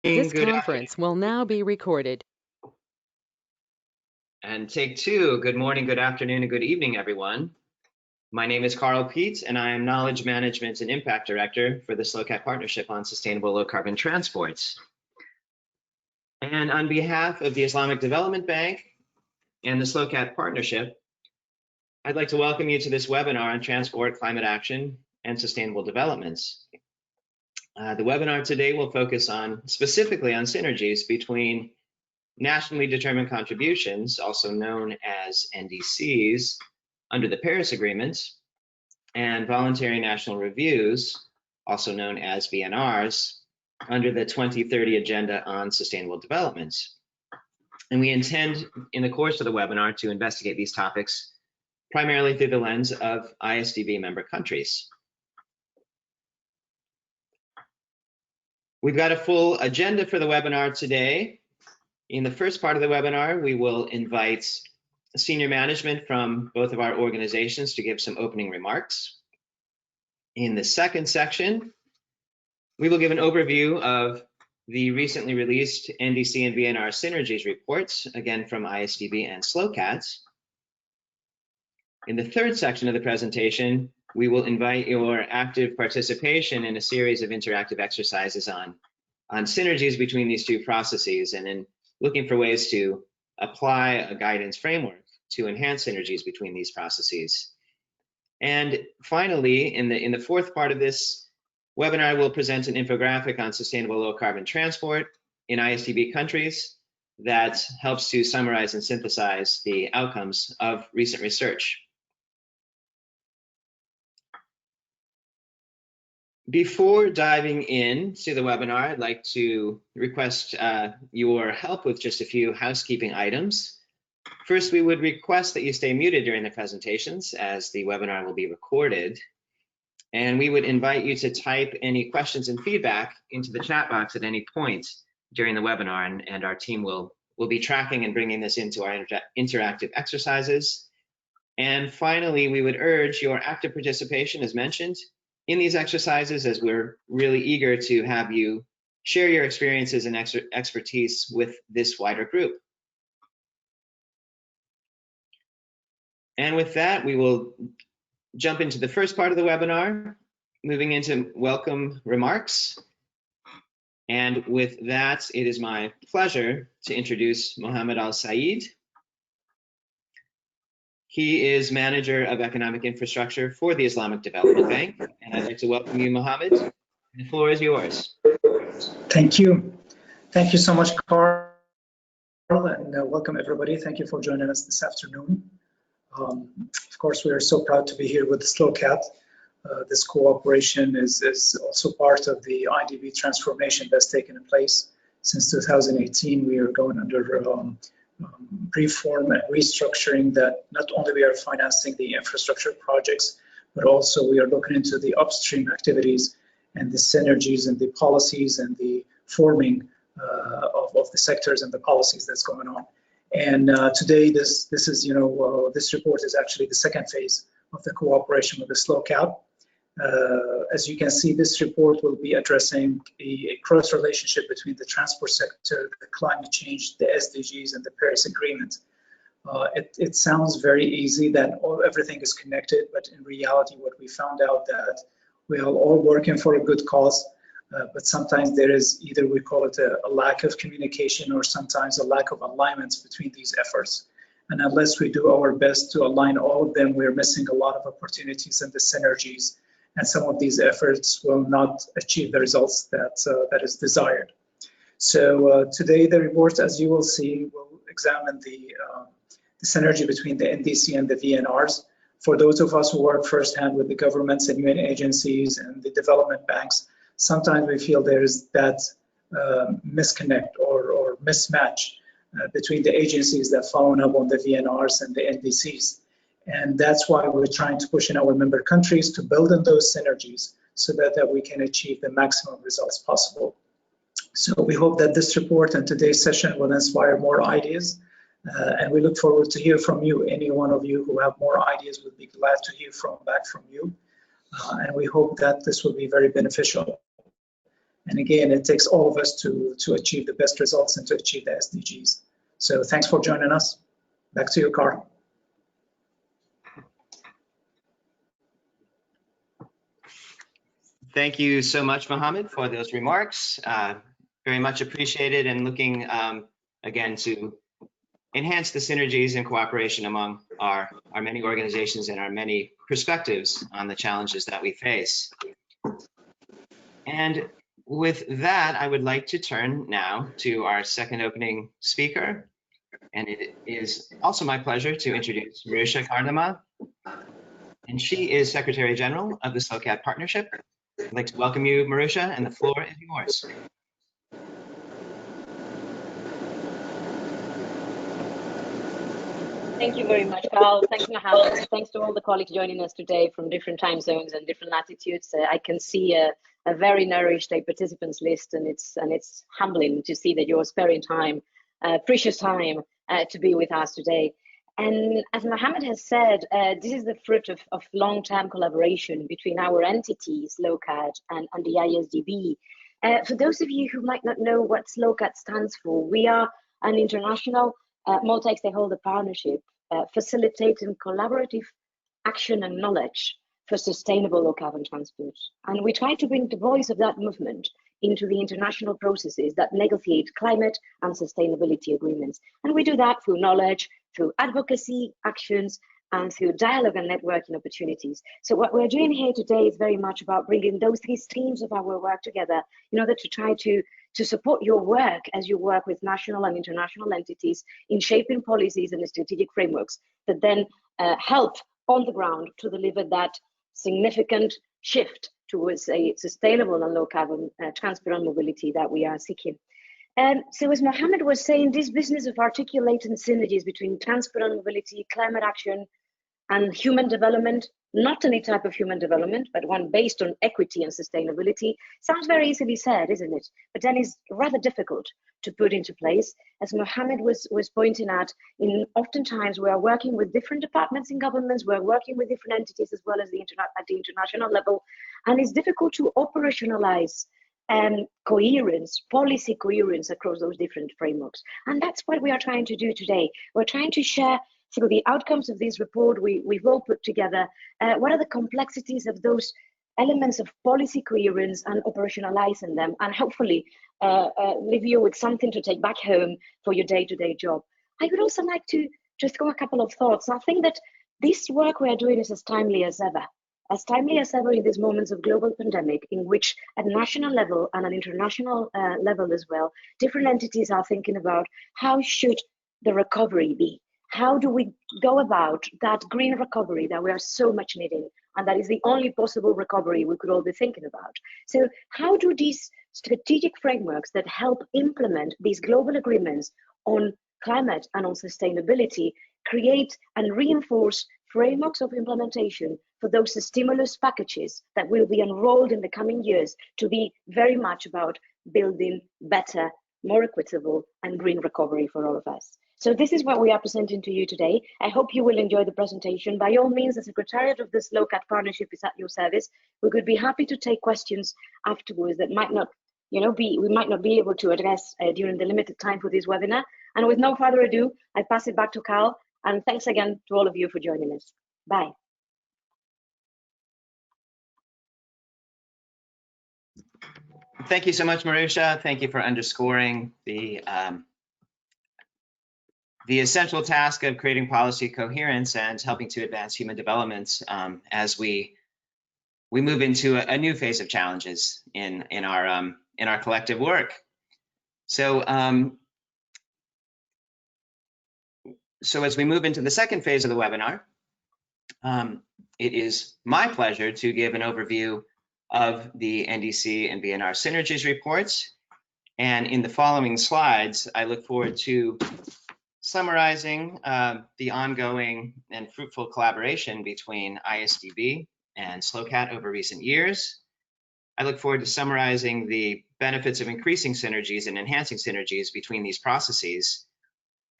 This Good conference will now be recorded. And take two. Good morning, good afternoon, and good evening, everyone. My name is Carl Peet, and I am Knowledge Management and Impact Director for the SLOCAT Partnership on Sustainable Low Carbon Transports. And on behalf of the Islamic Development Bank and the SLOCAT Partnership, I'd like to welcome you to this webinar on transport, climate action, and sustainable developments. The webinar today will focus specifically on synergies between nationally determined contributions, also known as NDCs, under the Paris Agreement, and voluntary national reviews, also known as VNRs, under the 2030 Agenda on Sustainable Development. And we intend, in the course of the webinar, to investigate these topics primarily through the lens of IsDB member countries. We've got a full agenda for the webinar today. In the first part of the webinar, we will invite senior management from both of our organizations to give some opening remarks. In the second section, we will give an overview of the recently released NDC and VNR Synergies reports, again from IsDB and SLOCAT. In the third section of the presentation, we will invite your active participation in a series of interactive exercises on synergies between these two processes, and in looking for ways to apply a guidance framework to enhance synergies between these processes. And finally, in the fourth part of this webinar, we'll present an infographic on sustainable low carbon transport in IsDB countries that helps to summarize and synthesize the outcomes of recent research. Before diving into the webinar, I'd like to request your help with just a few housekeeping items. First, we would request that you stay muted during the presentations, as the webinar will be recorded. And we would invite you to type any questions and feedback into the chat box at any point during the webinar, and our team will be tracking and bringing this into our interactive exercises. And finally, we would urge your active participation, as mentioned, in these exercises, as we're really eager to have you share your experiences and expertise with this wider group. And with that, we will jump into the first part of the webinar, moving into welcome remarks. And with that, it is my pleasure to introduce Mohammed Al-Said. He is Manager of Economic Infrastructure for the Islamic Development Bank. And I'd like to welcome you, Mohammed. The floor is yours. Thank you. Thank you so much, Carl, and welcome everybody. Thank you for joining us this afternoon. Of course, we are so proud to be here with SLOCAT. This cooperation is also part of the IDB transformation that's taken place. Since 2018, we are going under reform and restructuring, that not only we are financing the infrastructure projects, but also we are looking into the upstream activities and the synergies and the policies and the forming of the sectors and the policies that's going on. And today, this is, this report is actually the second phase of the cooperation with the SLOCAT. As you can see, this report will be addressing a close relationship between the transport sector, the climate change, the SDGs, and the Paris Agreement. It sounds very easy that everything is connected, but in reality, what we found out that we are all working for a good cause, but sometimes there is either we call it a lack of communication or sometimes a lack of alignment between these efforts. And unless we do our best to align all of them, we're missing a lot of opportunities and the synergies, and some of these efforts will not achieve the results that is desired. So today the report, as you will see, will examine the synergy between the NDC and the VNRs. For those of us who work firsthand with the governments and UN agencies and the development banks, sometimes we feel there is that misconnect or mismatch between the agencies that follow up on the VNRs and the NDCs. And that's why we're trying to push in our member countries to build in those synergies so that we can achieve the maximum results possible. So we hope that this report and today's session will inspire more ideas. And we look forward to hear from you. Any one of you who have more ideas would be glad to hear back from you. And we hope that this will be very beneficial. And again, it takes all of us to achieve the best results and to achieve the SDGs. So thanks for joining us. Back to you, Carl. Thank you so much, Mohammed, for those remarks. Very much appreciated, and looking again to enhance the synergies and cooperation among our many organizations and our many perspectives on the challenges that we face. And with that, I would like to turn now to our second opening speaker. And it is also my pleasure to introduce Marusha Kardama. And she is Secretary General of the SLOCAT Partnership. I'd like to welcome you, Marusha, and the floor is yours. Thank you very much, Carl. Thanks, Mohammed. Thanks to all the colleagues joining us today from different time zones and different latitudes. I can see a very nourished participants list, and it's humbling to see that you're sparing time, precious time, to be with us today. And as Mohammed has said, this is the fruit of long-term collaboration between our entities, SLOCAT and the ISDB. For those of you who might not know what SLOCAT stands for, we are an international multi-stakeholder partnership facilitating collaborative action and knowledge for sustainable low-carbon transport. And we try to bring the voice of that movement into the international processes that negotiate climate and sustainability agreements. And we do that through knowledge, through advocacy actions, and through dialogue and networking opportunities. So what we're doing here today is very much about bringing those three streams of our work together in order to try to support your work as you work with national and international entities in shaping policies and strategic frameworks that then help on the ground to deliver that significant shift towards a sustainable and low carbon transport and mobility that we are seeking. So as Mohammed was saying, this business of articulating synergies between transport and mobility, climate action, and human development, not any type of human development, but one based on equity and sustainability, sounds very easily said, isn't it? But then it's rather difficult to put into place. As Mohammed was pointing out, oftentimes we are working with different departments in governments, we're working with different entities as well as at the international level, and it's difficult to operationalize coherence, policy coherence across those different frameworks. And that's what we are trying to do today. We're trying to share through the outcomes of this report we've all put together, what are the complexities of those elements of policy coherence and operationalizing them, and hopefully leave you with something to take back home for your day-to-day job. I would also like to just throw a couple of thoughts. I think that this work we are doing is as timely as ever in these moments of global pandemic, in which at national level and an international level as well, different entities are thinking about how should the recovery be? How do we go about that green recovery that we are so much needing, and that is the only possible recovery we could all be thinking about? So how do these strategic frameworks that help implement these global agreements on climate and on sustainability create and reinforce frameworks of implementation for those stimulus packages that will be unrolled in the coming years to be very much about building better, more equitable and green recovery for all of us? So this is what we are presenting to you today. I hope you will enjoy the presentation. By all means, the Secretariat of the SLOCAT Partnership is at your service. We could be happy to take questions afterwards that might not, we might not be able to address during the limited time for this webinar. And with no further ado, I pass it back to Carl. And thanks again to all of you for joining us. Bye. Thank you so much, Marusha. Thank you for underscoring the essential task of creating policy coherence and helping to advance human development as we move into a new phase of challenges in our collective work. So as we move into the second phase of the webinar, it is my pleasure to give an overview of the NDC and VNR Synergies reports. And in the following slides, I look forward to summarizing the ongoing and fruitful collaboration between ISDB and SLOCAT over recent years. I look forward to summarizing the benefits of increasing synergies and enhancing synergies between these processes.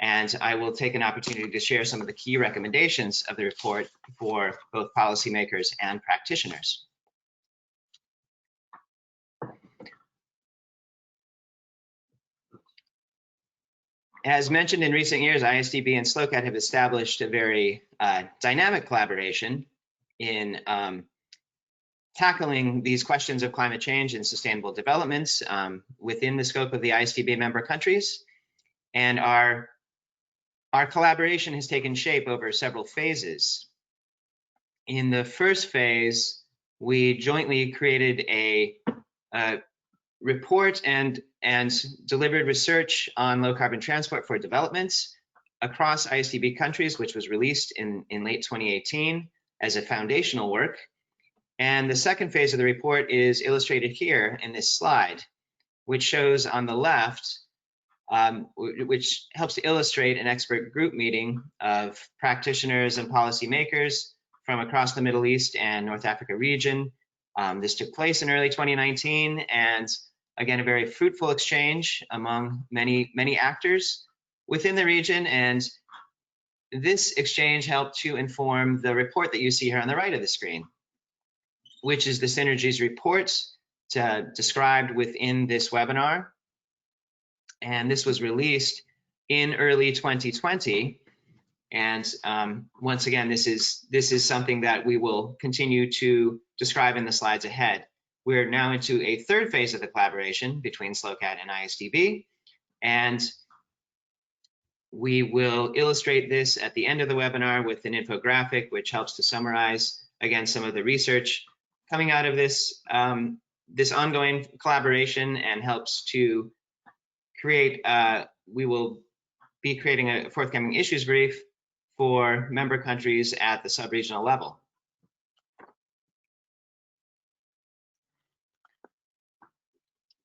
And I will take an opportunity to share some of the key recommendations of the report for both policymakers and practitioners. As mentioned in recent years, ISDB and SLOCAT have established a very dynamic collaboration in tackling these questions of climate change and sustainable developments within the scope of the ISDB member countries. And our collaboration has taken shape over several phases. In the first phase, we jointly created a report and delivered research on low carbon transport for developments across ISDB countries, which was released in late 2018 as a foundational work. And the second phase of the report is illustrated here in this slide, which shows on the left, which helps to illustrate an expert group meeting of practitioners and policymakers from across the Middle East and North Africa region. This took place in early 2019, and again, a very fruitful exchange among many actors within the region. And this exchange helped to inform the report that you see here on the right of the screen, which is the Synergies report described within this webinar. And this was released in early 2020. And once again, this is something that we will continue to describe in the slides ahead. We're now into a third phase of the collaboration between SLOCAT and ISDB, and we will illustrate this at the end of the webinar with an infographic, which helps to summarize, again, some of the research coming out of this, this ongoing collaboration, and helps to create, we will be creating a forthcoming issues brief for member countries at the sub-regional level.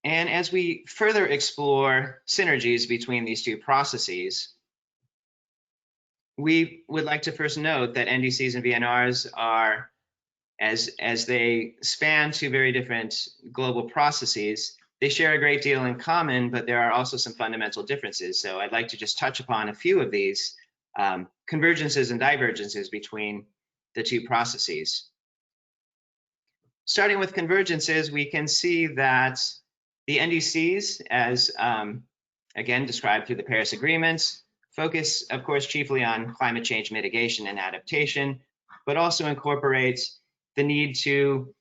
And as we further explore synergies between these two processes, we would like to first note that NDCs and VNRs are, as they span two very different global processes, they share a great deal in common, but there are also some fundamental differences. So I'd like to just touch upon a few of these convergences and divergences between the two processes. Starting with convergences, we can see that the NDCs, as again described through the Paris Agreements, focus, of course, chiefly on climate change mitigation and adaptation, but also incorporates the need to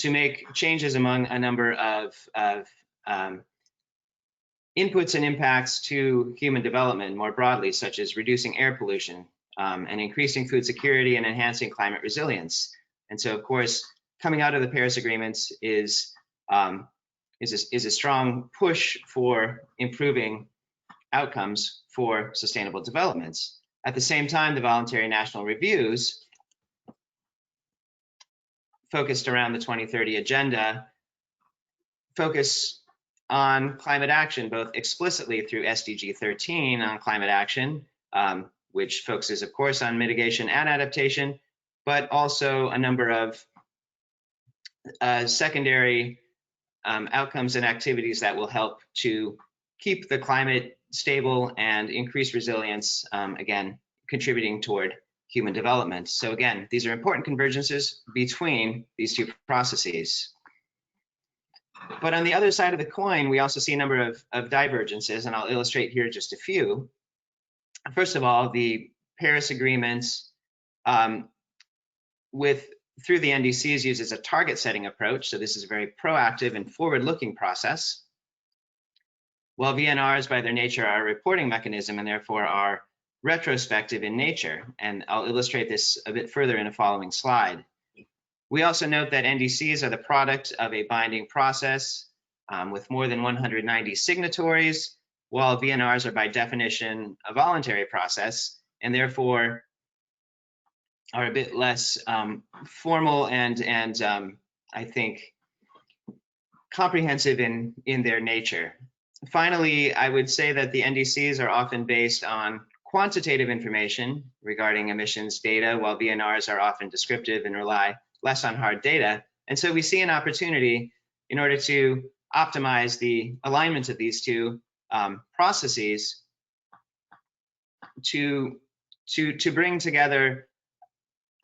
make changes among a number of inputs and impacts to human development more broadly, such as reducing air pollution and increasing food security and enhancing climate resilience. And so, of course, coming out of the Paris Agreements is a strong push for improving outcomes for sustainable developments. At the same time, the voluntary national reviews focused around the 2030 agenda focus on climate action, both explicitly through SDG 13 on climate action, which focuses, of course, on mitigation and adaptation, but also a number of secondary outcomes and activities that will help to keep the climate stable and increase resilience, again, contributing toward human development. So again, these are important convergences between these two processes. But on the other side of the coin, we also see a number of divergences, and I'll illustrate here just a few. First of all, the Paris Agreements through the NDCs uses a target setting approach. So this is a very proactive and forward-looking process, while VNRs by their nature are a reporting mechanism and therefore are retrospective in nature. And I'll illustrate this a bit further in a following slide. We also note that NDCs are the product of a binding process with more than 190 signatories, while VNRs are by definition a voluntary process and therefore are a bit less formal and I think comprehensive in their nature. Finally, I would say that the NDCs are often based on quantitative information regarding emissions data, while VNRs are often descriptive and rely less on hard data. And so we see an opportunity in order to optimize the alignment of these two processes to bring together,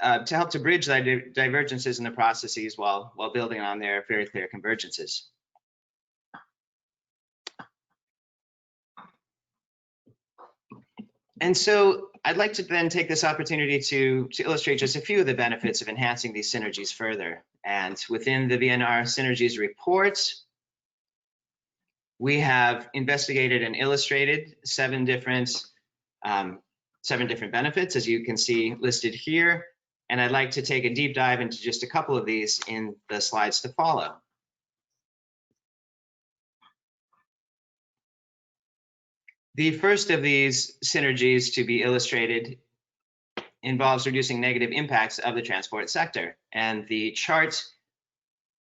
to help to bridge the divergences in the processes while building on their very clear convergences. And so I'd like to then take this opportunity to illustrate just a few of the benefits of enhancing these synergies further. And within the VNR Synergies report, we have investigated and illustrated seven different benefits, as you can see listed here. And I'd like to take a deep dive into just a couple of these in the slides to follow. The first of these synergies to be illustrated involves reducing negative impacts of the transport sector. And the chart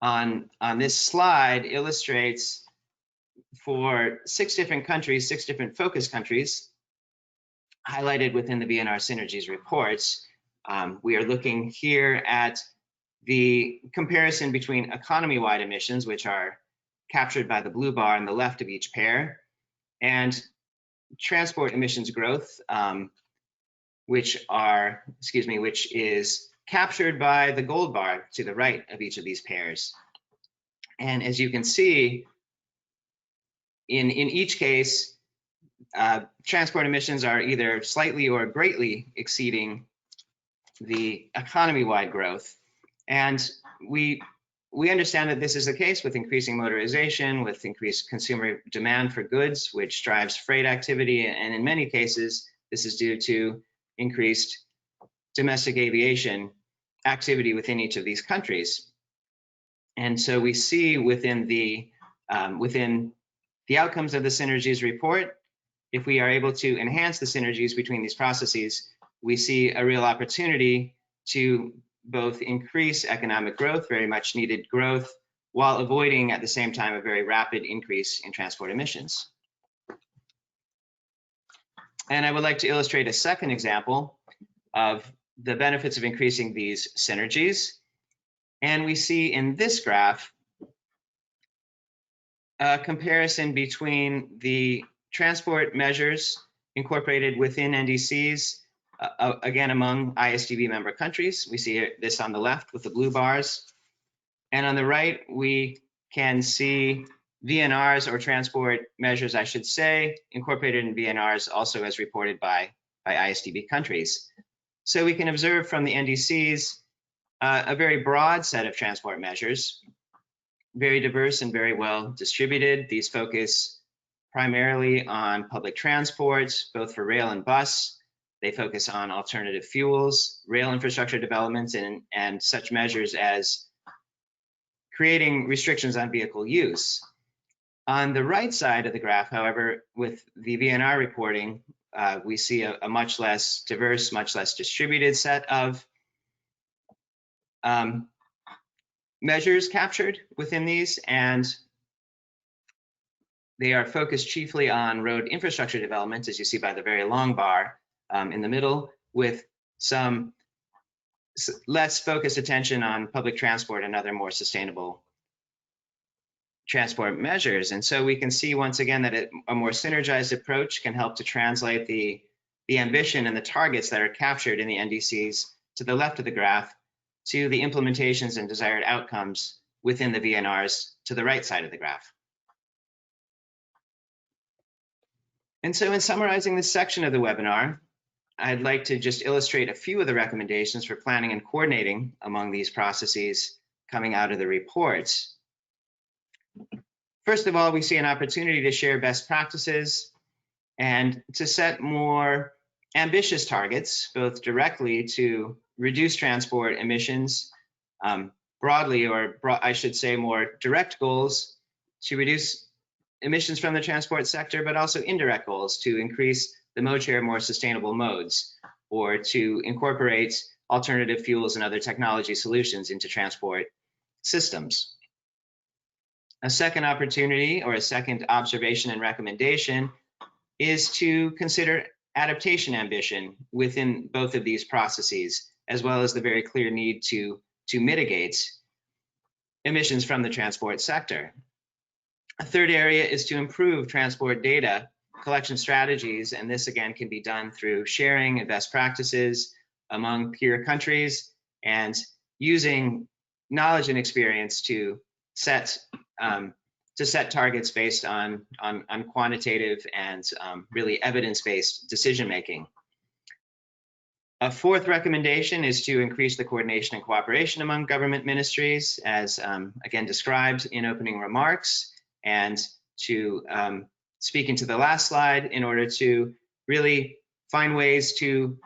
on this slide illustrates for 6 different countries, 6 different focus countries, highlighted within the VNR Synergies reports. We are looking here at the comparison between economy-wide emissions, which are captured by the blue bar on the left of each pair, and transport emissions growth, which is captured by the gold bar to the right of each of these pairs. And as you can see, in each case, transport emissions are either slightly or greatly exceeding the economy-wide growth. And we understand that this is the case with increasing motorization, with increased consumer demand for goods, which drives freight activity. And in many cases, this is due to increased domestic aviation activity within each of these countries. And so we see within the outcomes of the Synergies report, if we are able to enhance the synergies between these processes, we see a real opportunity to both increase economic growth, very much needed growth, while avoiding at the same time a very rapid increase in transport emissions. And I would like to illustrate a second example of the benefits of increasing these synergies. And we see in this graph a comparison between the transport measures incorporated within NDCs, again, among ISDB member countries. We see this on the left with the blue bars. And on the right, we can see VNRs, or transport measures, I should say, incorporated in VNRs also as reported by ISDB countries. So we can observe from the NDCs a very broad set of transport measures, very diverse and very well distributed. These focus primarily on public transport, both for rail and bus. They focus on alternative fuels, rail infrastructure developments, and such measures as creating restrictions on vehicle use. On the right side of the graph, however, with the VNR reporting, we see a much less diverse, much less distributed set of measures captured within these, and they are focused chiefly on road infrastructure development, as you see by the very long bar in the middle, with some less focused attention on public transport and other more sustainable transport measures. And so we can see once again that a more synergized approach can help to translate the ambition and the targets that are captured in the NDCs to the left of the graph to the implementations and desired outcomes within the VNRs to the right side of the graph. And so in summarizing this section of the webinar, I'd like to just illustrate a few of the recommendations for planning and coordinating among these processes coming out of the reports. First of all, we see an opportunity to share best practices and to set more ambitious targets, both directly to reduce transport emissions broadly, or I should say more direct goals to reduce emissions from the transport sector, but also indirect goals to increase the mode share of more sustainable modes, or to incorporate alternative fuels and other technology solutions into transport systems. A second opportunity, or a second observation and recommendation, is to consider adaptation ambition within both of these processes, as well as the very clear need to mitigate emissions from the transport sector. A third area is to improve transport data collection strategies, and this again can be done through sharing and best practices among peer countries and using knowledge and experience to set targets based on quantitative and really evidence-based decision making. A fourth recommendation is to increase the coordination and cooperation among government ministries, as again described in opening remarks, and to speak into the last slide in order to really find ways to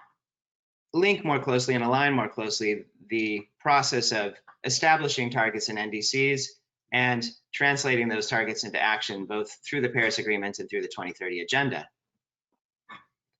link more closely and align more closely the process of establishing targets in NDCs and translating those targets into action, both through the Paris Agreement and through the 2030 Agenda.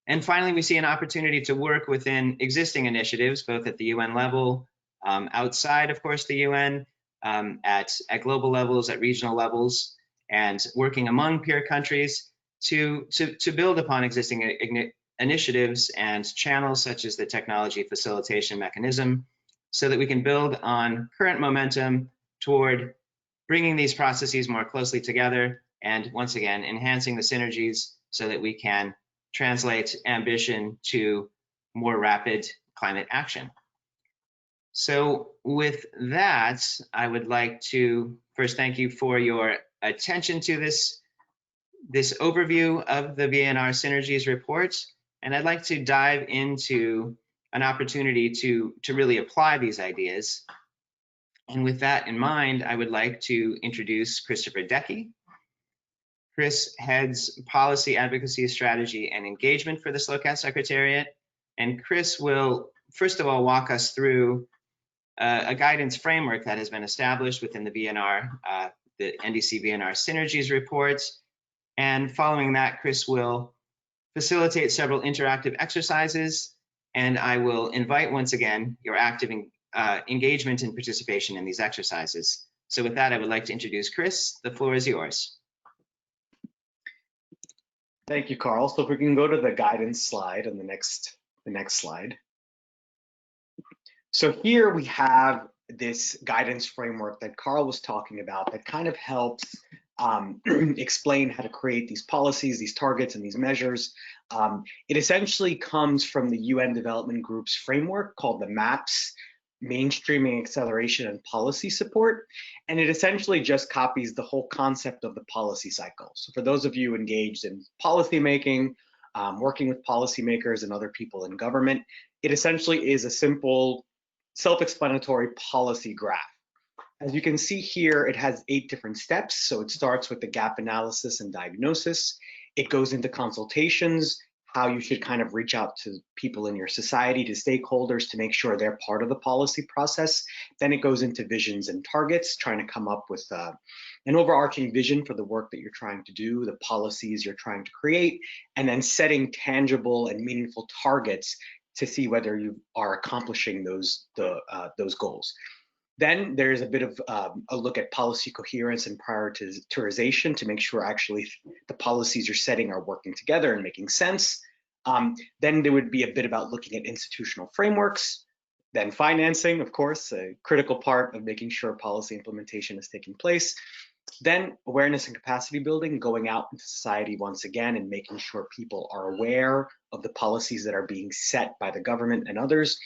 And finally, we see an opportunity to work within existing initiatives, both at the UN level, outside, of course, the UN, at global levels, at regional levels, and working among peer countries to build upon existing initiatives and channels such as the technology facilitation mechanism, so that we can build on current momentum toward bringing these processes more closely together and, once again, enhancing the synergies so that we can translate ambition to more rapid climate action. So with that, I would like to first thank you for your attention to this overview of the VNR Synergies report. And I'd like to dive into an opportunity to really apply these ideas. And with that in mind, I would like to introduce Christopher Decky. Chris heads Policy, Advocacy, Strategy, and Engagement for the SLOCAT Secretariat. And Chris will, first of all, walk us through a guidance framework that has been established within the VNR, the NDC VNR Synergies reports. And following that, Chris will facilitate several interactive exercises, and I will invite, once again, your active engagement and participation in these exercises. So with that, I would like to introduce Chris. The floor is yours. Thank you, Carl. So if we can go to the guidance slide on the next slide. So here we have this guidance framework that Carl was talking about that kind of helps explain how to create these policies, these targets, and these measures. It essentially comes from the UN Development Group's framework called the MAPS, Mainstreaming, Acceleration, and Policy Support. And it essentially just copies the whole concept of the policy cycle. So for those of you engaged in policy making, working with policymakers and other people in government, it essentially is a simple, self-explanatory policy graph. As you can see here, it has 8 different steps. So it starts with the gap analysis and diagnosis. It goes into consultations, how you should kind of reach out to people in your society, to stakeholders, to make sure they're part of the policy process. Then it goes into visions and targets, trying to come up with an overarching vision for the work that you're trying to do, the policies you're trying to create, and then setting tangible and meaningful targets to see whether you are accomplishing those goals. Then there's a bit of a look at policy coherence and prioritization to make sure actually the policies you're setting are working together and making sense. Then there would be a bit about looking at institutional frameworks, then financing, of course, a critical part of making sure policy implementation is taking place. Then awareness and capacity building, going out into society once again and making sure people are aware of the policies that are being set by the government and others.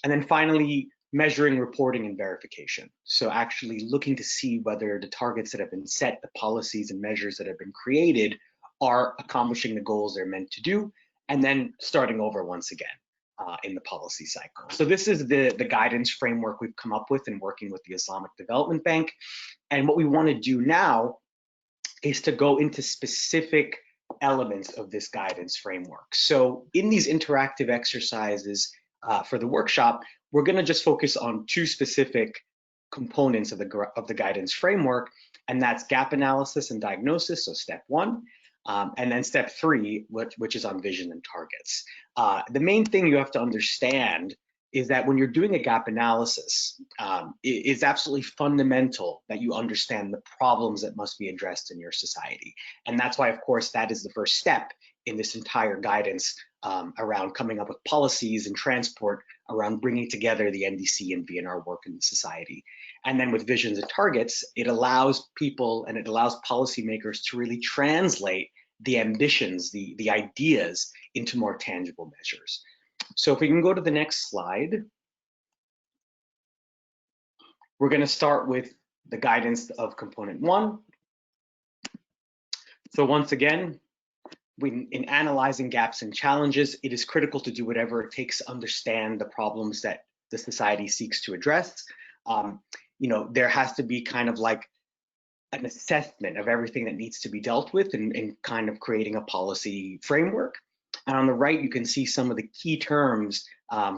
And then finally, measuring, reporting, and verification. So actually looking to see whether the targets that have been set, the policies and measures that have been created are accomplishing the goals they're meant to do, and then starting over once again in the policy cycle. So this is the guidance framework we've come up with in working with the Islamic Development Bank. And what we want to do now is to go into specific elements of this guidance framework. So in these interactive exercises for the workshop, we're going to just focus on 2 specific components of the guidance framework, and that's gap analysis and diagnosis, so step 1, and then step 3, which is on vision and targets. The main thing you have to understand is that when you're doing a gap analysis, it's absolutely fundamental that you understand the problems that must be addressed in your society. And that's why, of course, that is the first step in this entire guidance around coming up with policies and transport around bringing together the NDC and VNR work in the society. And then with visions and targets, it allows people and it allows policymakers to really translate the ambitions, the ideas into more tangible measures. So if we can go to the next slide, we're going to start with the guidance of component 1. So once again, in analyzing gaps and challenges, it is critical to do whatever it takes to understand the problems that the society seeks to address. There has to be kind of like an assessment of everything that needs to be dealt with and kind of creating a policy framework. And on the right, you can see some of the key terms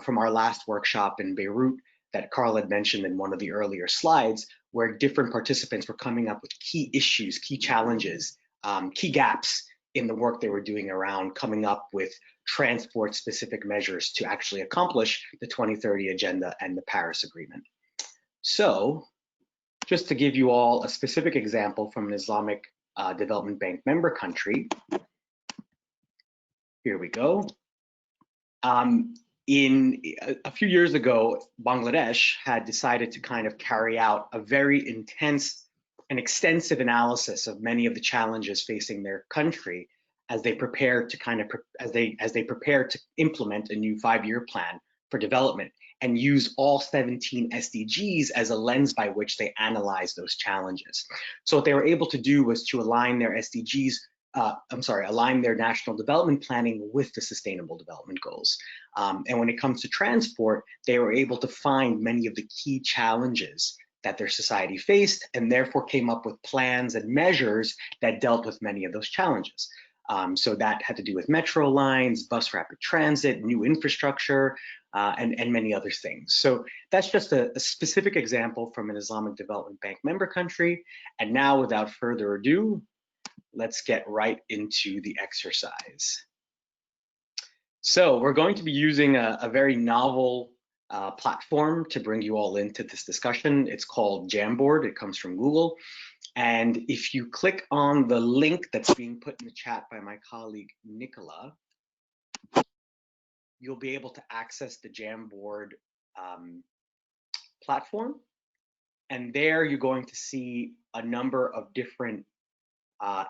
from our last workshop in Beirut that Carl had mentioned in one of the earlier slides, where different participants were coming up with key issues, key challenges, key gaps in the work they were doing around coming up with transport-specific measures to actually accomplish the 2030 Agenda and the Paris Agreement. So, just to give you all a specific example from an Islamic Development Bank member country, here we go. A few years ago, Bangladesh had decided to kind of carry out a very intense and extensive analysis of many of the challenges facing their country as they prepare to implement a new 5-year plan for development and use all 17 SDGs as a lens by which they analyze those challenges. So what they were able to do was to align their SDGs, align their national development planning with the Sustainable Development Goals. And when it comes to transport, they were able to find many of the key challenges that their society faced, and therefore came up with plans and measures that dealt with many of those challenges. So that had to do with metro lines, bus rapid transit, new infrastructure, and many other things. So that's just a specific example from an Islamic Development Bank member country. And now, without further ado, let's get right into the exercise. So we're going to be using a very novel platform to bring you all into this discussion. It's called Jamboard. It comes from Google. And if you click on the link that's being put in the chat by my colleague, Nicola, you'll be able to access the Jamboard platform. And there you're going to see a number of different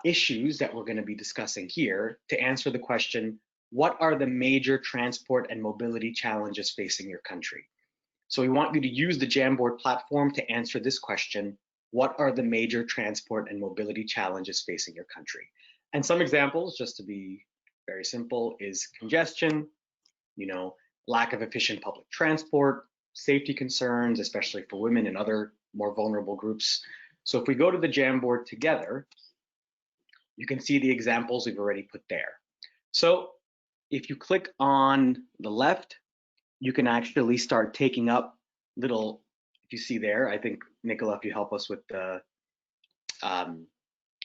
issues that we're going to be discussing here to answer the question, what are the major transport and mobility challenges facing your country? So we want you to use the Jamboard platform to answer this question, what are the major transport and mobility challenges facing your country? And some examples, just to be very simple, is congestion, lack of efficient public transport, safety concerns, especially for women and other more vulnerable groups. So if we go to the Jamboard together, you can see the examples we've already put there. So if you click on the left, you can actually start taking up little, if you see there, I think, Nicola, if you help us with the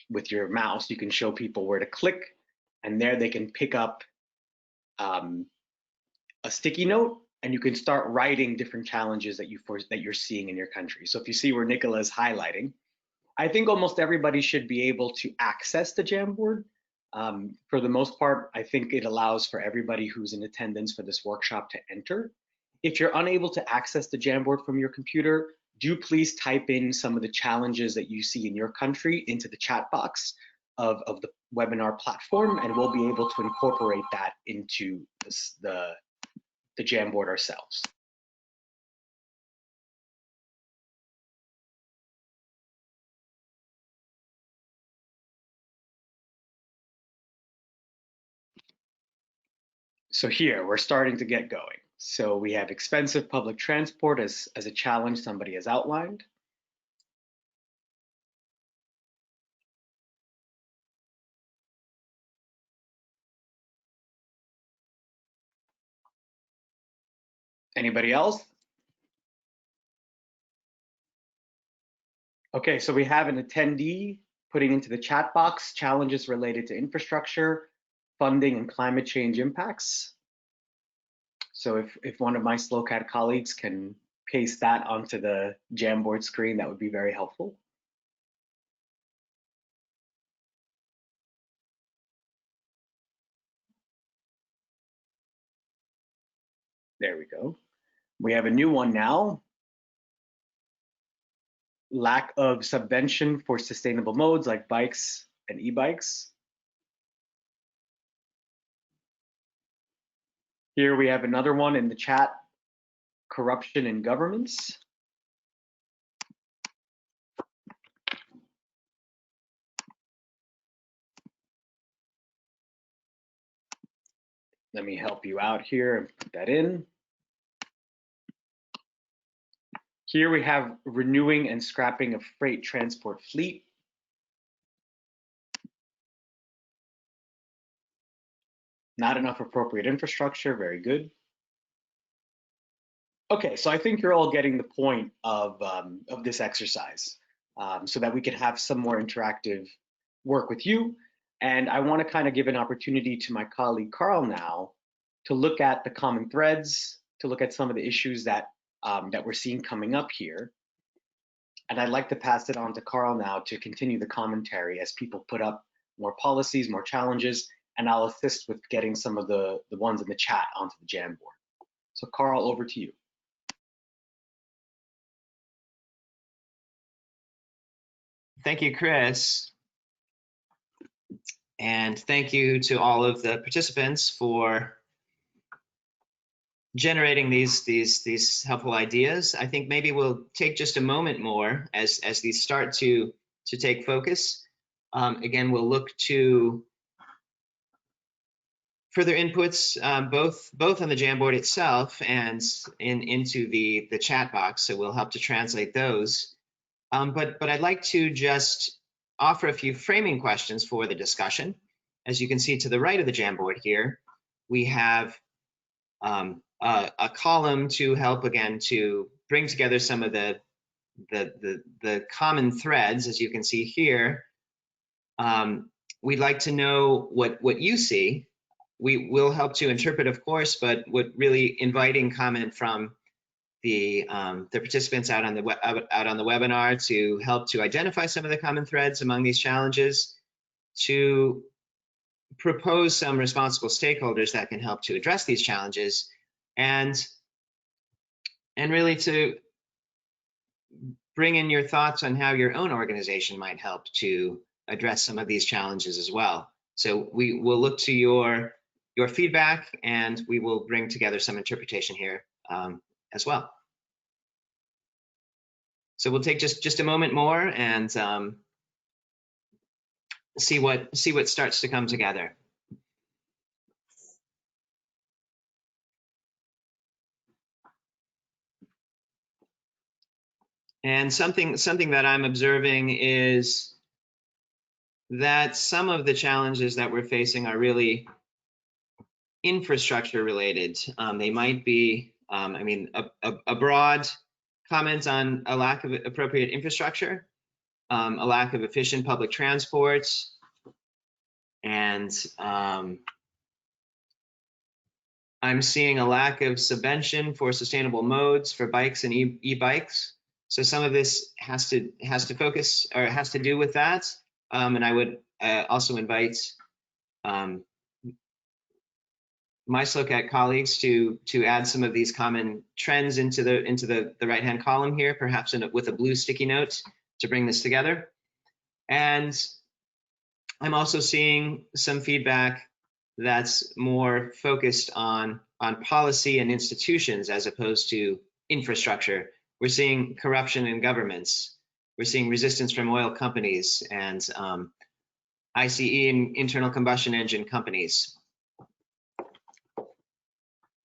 with your mouse, you can show people where to click, and there they can pick up a sticky note, and you can start writing different challenges that you're seeing in your country. So if you see where Nicola is highlighting, I think almost everybody should be able to access the Jamboard. For the most part, I think it allows for everybody who's in attendance for this workshop to enter. If you're unable to access the Jamboard from your computer, do please type in some of the challenges that you see in your country into the chat box of the webinar platform, and we'll be able to incorporate that into the Jamboard ourselves. So here, we're starting to get going. So we have expensive public transport as a challenge somebody has outlined. Anybody else? Okay, so we have an attendee putting into the chat box challenges related to infrastructure, funding, and climate change impacts. So if one of my SLOCAT colleagues can paste that onto the Jamboard screen, that would be very helpful. There we go. We have a new one now. Lack of subvention for sustainable modes like bikes and e-bikes. Here we have another one in the chat, corruption in governments. let me help you out here and put that in. Here we have renewing and scrapping of freight transport fleet. Not enough appropriate infrastructure, very good. Okay, so I think you're all getting the point of this exercise so that we can have some more interactive work with you. And I want to kind of give an opportunity to my colleague Carl now to look at the common threads, to look at some of the issues that, that we're seeing coming up here. And I'd like to pass it on to Carl now to continue the commentary as people put up more policies, more challenges, and I'll assist with getting some of the ones in the chat onto the Jamboard. So Carl, over to you. Thank you, Chris. And thank you to all of the participants for generating these helpful ideas. I think maybe we'll take just a moment more as these start to take focus. Again, we'll look to further inputs, both on the Jamboard itself and into the chat box. So we'll help to translate those. But I'd like to just offer a few framing questions for the discussion. As you can see to the right of the Jamboard here, we have a column to help, again, to bring together some of the common threads. As you can see here, we'd like to know what you see. We will help to interpret, of course, but what really inviting comment from the participants out on the webinar to help to identify some of the common threads among these challenges, to propose some responsible stakeholders that can help to address these challenges, and really to bring in your thoughts on how your own organization might help to address some of these challenges as well. So we will look to your feedback, and we will bring together some interpretation here as well. So we'll take just a moment more and see what starts to come together. And something that I'm observing is that some of the challenges that we're facing are really infrastructure related. They might be, I mean, a broad comment on a lack of appropriate infrastructure, a lack of efficient public transport, and I'm seeing a lack of subvention for sustainable modes for bikes and e-bikes. So some of this has to focus, or has to do with that. And I would also invite my SLOCAT colleagues to add some of these common trends into the right-hand column here, perhaps with a blue sticky note to bring this together. And I'm also seeing some feedback that's more focused on policy and institutions as opposed to infrastructure. We're seeing corruption in governments. We're seeing resistance from oil companies and ICE and internal combustion engine companies.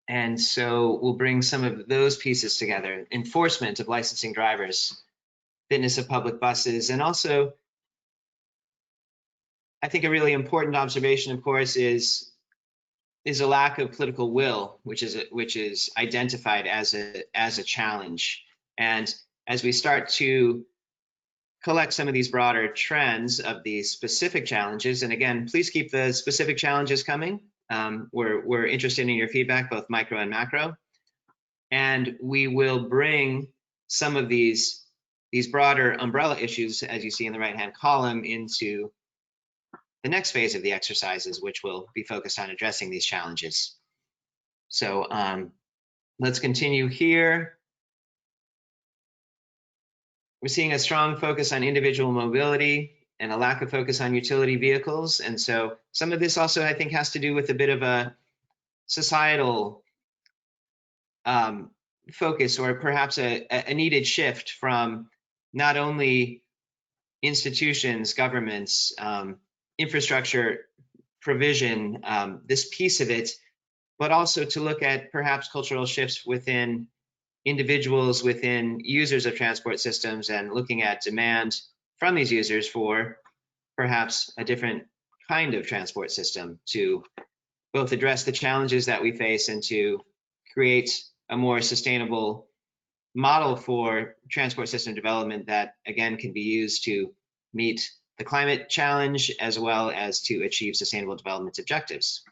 And so we'll bring some of those pieces together. Enforcement of licensing drivers, fitness of public buses, and also I think a really important observation, of course, is a lack of political will, which is identified as a challenge. And as we start to collect some of these broader trends of these specific challenges, and again, please keep the specific challenges coming. We're interested in your feedback, both micro and macro, and we will bring some of these broader umbrella issues, as you see in the right-hand column, into the next phase of the exercises, which will be focused on addressing these challenges. So let's continue here. We're seeing a strong focus on individual mobility and a lack of focus on utility vehicles. And so some of this also, I think, has to do with a bit of a societal focus, or perhaps a needed shift from not only institutions, governments, infrastructure provision, this piece of it, but also to look at perhaps cultural shifts within individuals, within users of transport systems, and looking at demand from these users for perhaps a different kind of transport system to both address the challenges that we face and to create a more sustainable model for transport system development that, again, can be used to meet the climate challenge as well as to achieve sustainable development objectives.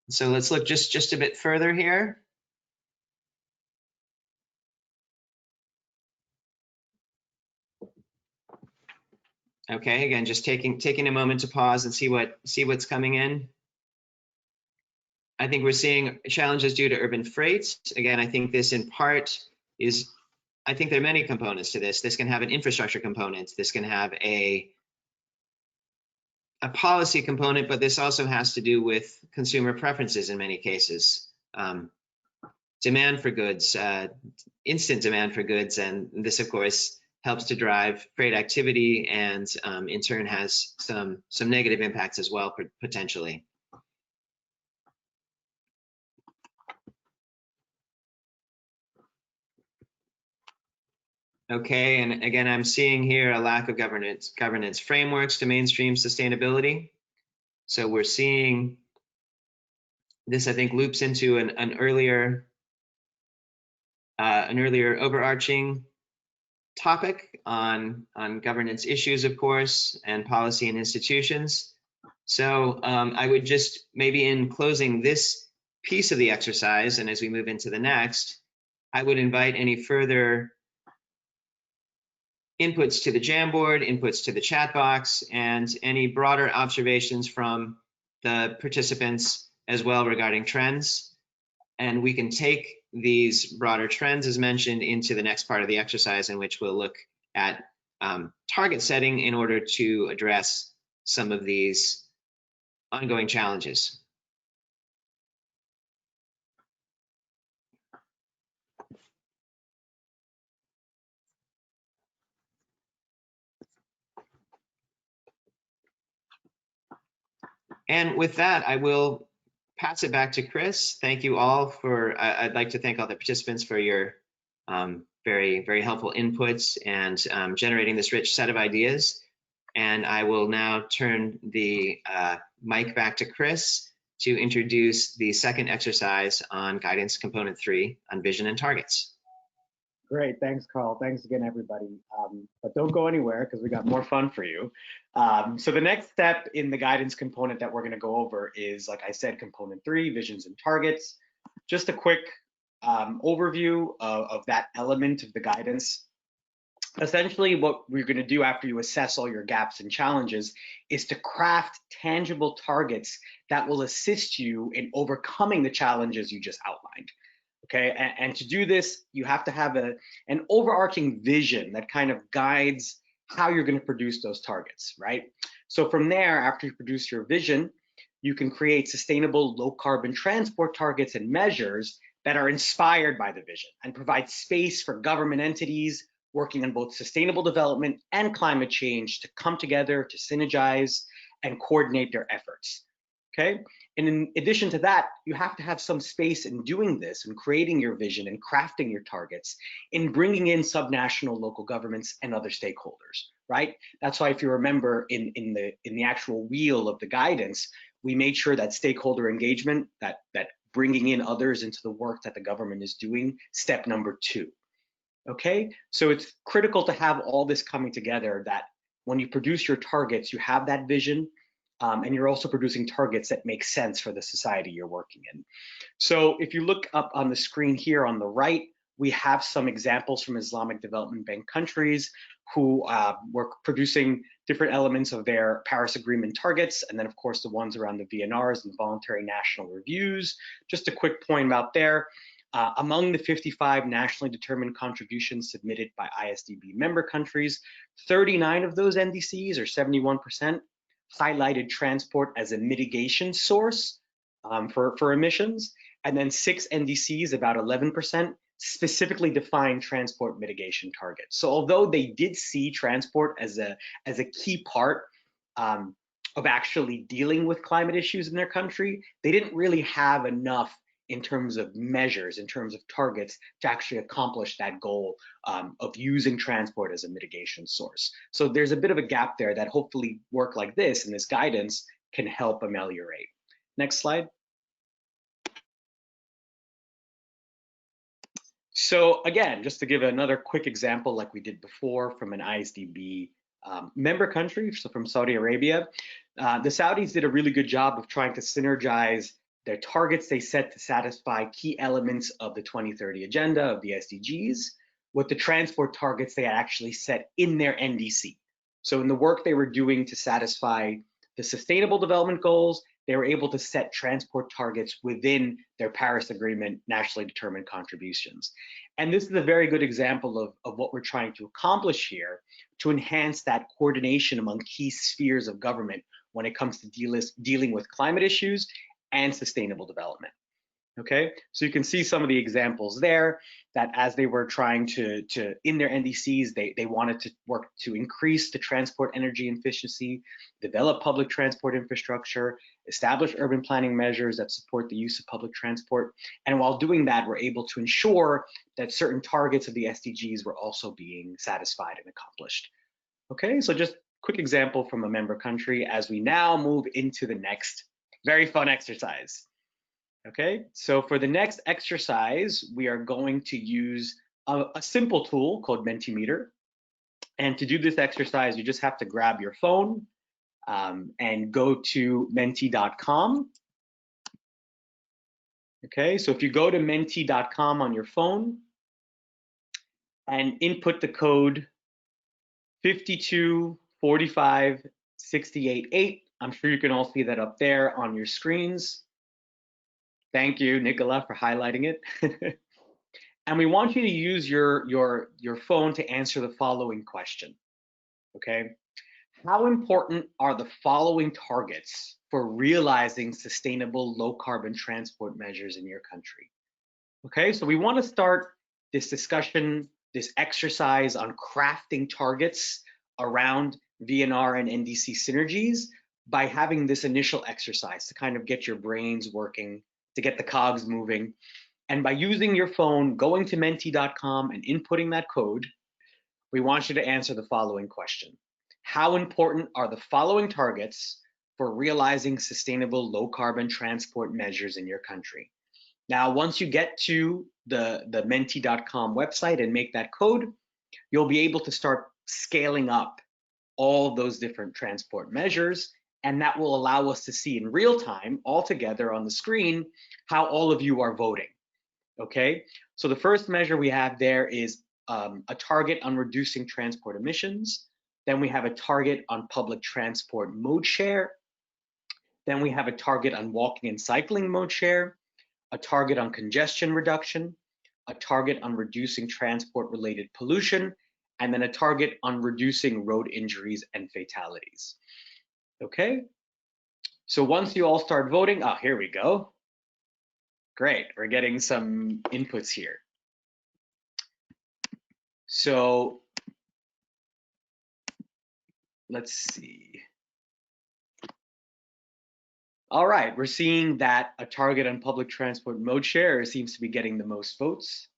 So let's look just a bit further here. Okay, again, just taking a moment to pause and see what's coming in. I think we're seeing challenges due to urban freight. Again, I think this in part is, I think there are many components to this. This can have an infrastructure component. This can have a policy component, but this also has to do with consumer preferences in many cases. Demand for goods, instant demand for goods, and this, of course, helps to drive freight activity and in turn has some negative impacts as well, potentially. Okay, and again, I'm seeing here a lack of governance frameworks to mainstream sustainability. So we're seeing this, I think, loops into an earlier overarching topic on governance issues, of course, and policy and institutions. So I would just maybe in closing this piece of the exercise, and as we move into the next, I would invite any further inputs to the Jamboard, inputs to the chat box, and any broader observations from the participants as well regarding trends. And we can take these broader trends as mentioned into the next part of the exercise, in which we'll look at target setting in order to address some of these ongoing challenges. And with that, I will pass it back to Chris. Thank you all for, I'd like to thank all the participants for your very, very helpful inputs and generating this rich set of ideas. And I will now turn the mic back to Chris to introduce the second exercise on guidance component 3 on vision and targets. Great, thanks, Carl. Thanks again, everybody. But don't go anywhere because we got more fun for you. So the next step in the guidance component that we're going to go over is, like I said, component 3, visions and targets. Just a quick overview of that element of the guidance. Essentially, what we're going to do after you assess all your gaps and challenges is to craft tangible targets that will assist you in overcoming the challenges you just outlined. Okay, and to do this, you have to have an overarching vision that kind of guides how you're going to produce those targets, right? So from there, after you produce your vision, you can create sustainable low carbon transport targets and measures that are inspired by the vision and provide space for government entities working on both sustainable development and climate change to come together to synergize and coordinate their efforts. Okay, and in addition to that, you have to have some space in doing this and creating your vision and crafting your targets in bringing in subnational local governments and other stakeholders, right? That's why, if you remember, in the actual wheel of the guidance, we made sure that stakeholder engagement, that bringing in others into the work that the government is doing, step number 2. Okay, so it's critical to have all this coming together, that when you produce your targets, you have that vision, and you're also producing targets that make sense for the society you're working in. So if you look up on the screen here on the right, we have some examples from Islamic Development Bank countries who were producing different elements of their Paris Agreement targets, and then of course the ones around the VNRs and voluntary national reviews. Just a quick point about there. Among the 55 nationally determined contributions submitted by IsDB member countries, 39 of those NDCs, or 71%, highlighted transport as a mitigation source for emissions, and then 6 NDCs, about 11%, specifically defined transport mitigation targets. So although they did see transport as a key part of actually dealing with climate issues in their country, they didn't really have enough in terms of measures, in terms of targets to actually accomplish that goal of using transport as a mitigation source. So there's a bit of a gap there that hopefully work like this and this guidance can help ameliorate. Next slide. So again, just to give another quick example like we did before from an ISDB member country, so from Saudi Arabia, the Saudis did a really good job of trying to synergize their targets they set to satisfy key elements of the 2030 agenda of the SDGs with the transport targets they had actually set in their NDC. So in the work they were doing to satisfy the Sustainable Development Goals, they were able to set transport targets within their Paris Agreement nationally determined contributions. And this is a very good example of what we're trying to accomplish here to enhance that coordination among key spheres of government when it comes to dealing with climate issues and sustainable development. Okay, so you can see some of the examples there that as they were trying to in their NDCs, they wanted to work to increase the transport energy efficiency, develop public transport infrastructure, establish urban planning measures that support the use of public transport. And while doing that, we're able to ensure that certain targets of the SDGs were also being satisfied and accomplished. Okay, so just quick example from a member country as we now move into the next very fun exercise. Okay, so for the next exercise, we are going to use a simple tool called Mentimeter. And to do this exercise, you just have to grab your phone and go to menti.com. Okay, so if you go to menti.com on your phone and input the code 5245688, I'm sure you can all see that up there on your screens. Thank you, Nicola, for highlighting it. And we want you to use your phone to answer the following question, okay? How important are the following targets for realizing sustainable low carbon transport measures in your country? Okay, so we want to start this discussion, this exercise on crafting targets around VNR and NDC synergies by having this initial exercise to kind of get your brains working, to get the cogs moving. And by using your phone, going to menti.com and inputting that code, we want you to answer the following question. How important are the following targets for realizing sustainable low carbon transport measures in your country? Now, once you get to the menti.com website and make that code, you'll be able to start scaling up all those different transport measures. And that will allow us to see in real time, all together on the screen, how all of you are voting, okay? So the first measure we have there is a target on reducing transport emissions. Then we have a target on public transport mode share. Then we have a target on walking and cycling mode share, a target on congestion reduction, a target on reducing transport-related pollution, and then a target on reducing road injuries and fatalities. Okay, so once you all start voting, oh, here we go. Great, we're getting some inputs here. So let's see. All right, we're seeing that a target on public transport mode share seems to be getting the most votes.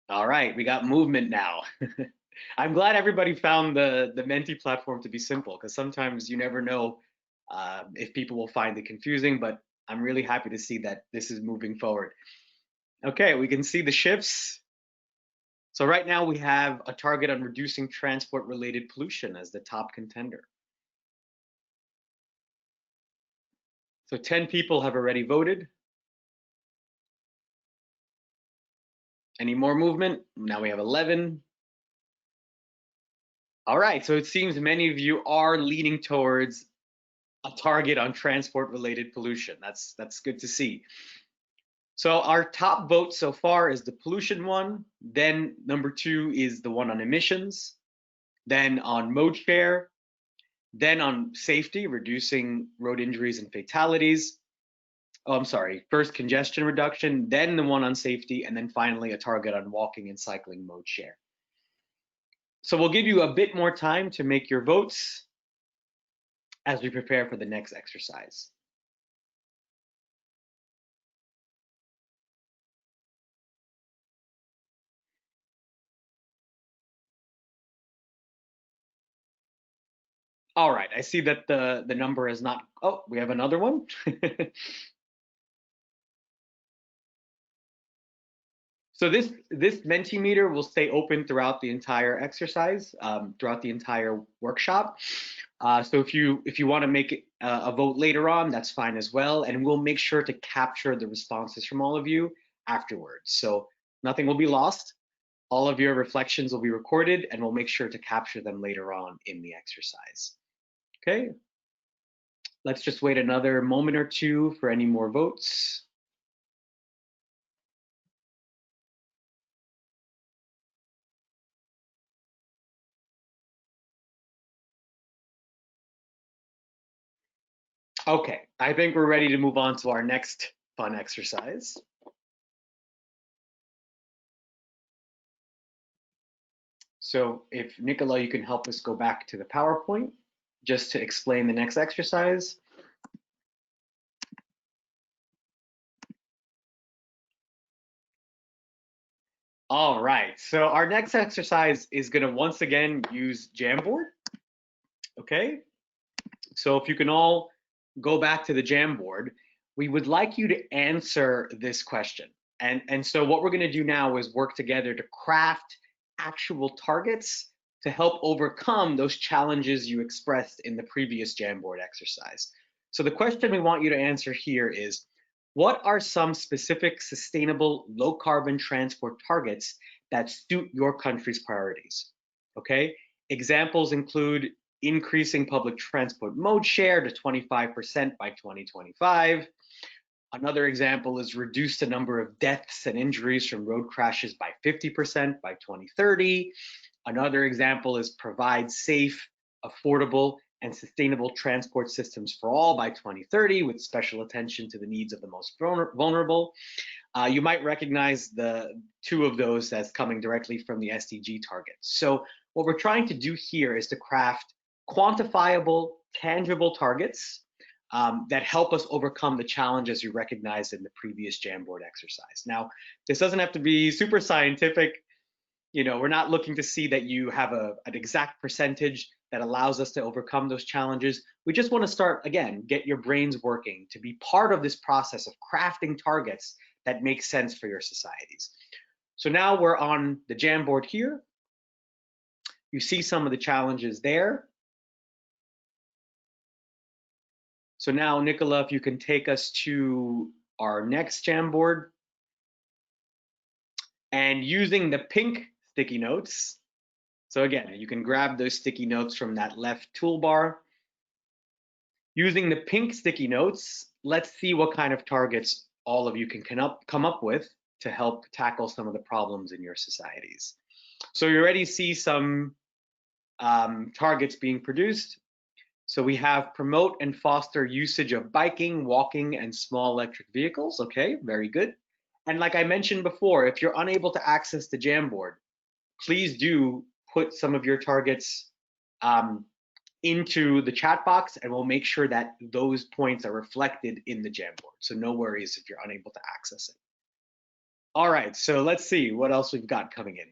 All right, we got movement now. I'm glad everybody found the Menti platform to be simple, because sometimes you never know if people will find it confusing, but I'm really happy to see that this is moving forward. Okay, we can see the shifts. So right now we have a target on reducing transport-related pollution as the top contender. So 10 people have already voted. Any more movement? Now we have 11. All right, so it seems many of you are leaning towards a target on transport-related pollution. That's good to see. So our top vote so far is the pollution one. Then number 2 is the one on emissions. Then on mode share. Then on safety, reducing road injuries and fatalities. oh, I'm sorry, first congestion reduction, then the one on safety, and then finally a target on walking and cycling mode share. So we'll give you a bit more time to make your votes as we prepare for the next exercise. All right, I see that the number is not, oh, we have another one. So this Mentimeter will stay open throughout the entire exercise, throughout the entire workshop. So if you want to make a vote later on, that's fine as well. And we'll make sure to capture the responses from all of you afterwards. So nothing will be lost. All of your reflections will be recorded, and we'll make sure to capture them later on in the exercise. Okay. Let's just wait another moment or two for any more votes. Okay, I think we're ready to move on to our next fun exercise. So if Nicola, you can help us go back to the PowerPoint just to explain the next exercise. All right, so our next exercise is gonna once again use Jamboard, okay? So if you can all go back to the Jamboard, we would like you to answer this question. And so what we're gonna do now is work together to craft actual targets to help overcome those challenges you expressed in the previous Jamboard exercise. So the question we want you to answer here is, what are some specific sustainable low carbon transport targets that suit your country's priorities? Okay, examples include increasing public transport mode share to 25% by 2025. Another example is reduce the number of deaths and injuries from road crashes by 50% by 2030. Another example is provide safe, affordable, and sustainable transport systems for all by 2030 with special attention to the needs of the most vulnerable. You might recognize the two of those as coming directly from the SDG targets. So what we're trying to do here is to craft quantifiable, tangible targets that help us overcome the challenges you recognized in the previous Jamboard exercise. Now, this doesn't have to be super scientific. You know, we're not looking to see that you have an exact percentage that allows us to overcome those challenges. We just want to start, again, get your brains working to be part of this process of crafting targets that make sense for your societies. So now we're on the Jamboard here. You see some of the challenges there. So now, Nicola, if you can take us to our next Jamboard. And using the pink sticky notes, so again, you can grab those sticky notes from that left toolbar. Using the pink sticky notes, let's see what kind of targets all of you can come up with to help tackle some of the problems in your societies. So you already see some targets being produced. So we have promote and foster usage of biking, walking, and small electric vehicles. Okay, very good. And like I mentioned before, if you're unable to access the Jamboard, please do put some of your targets into the chat box, and we'll make sure that those points are reflected in the Jamboard. So no worries if you're unable to access it. All right, so let's see what else we've got coming in.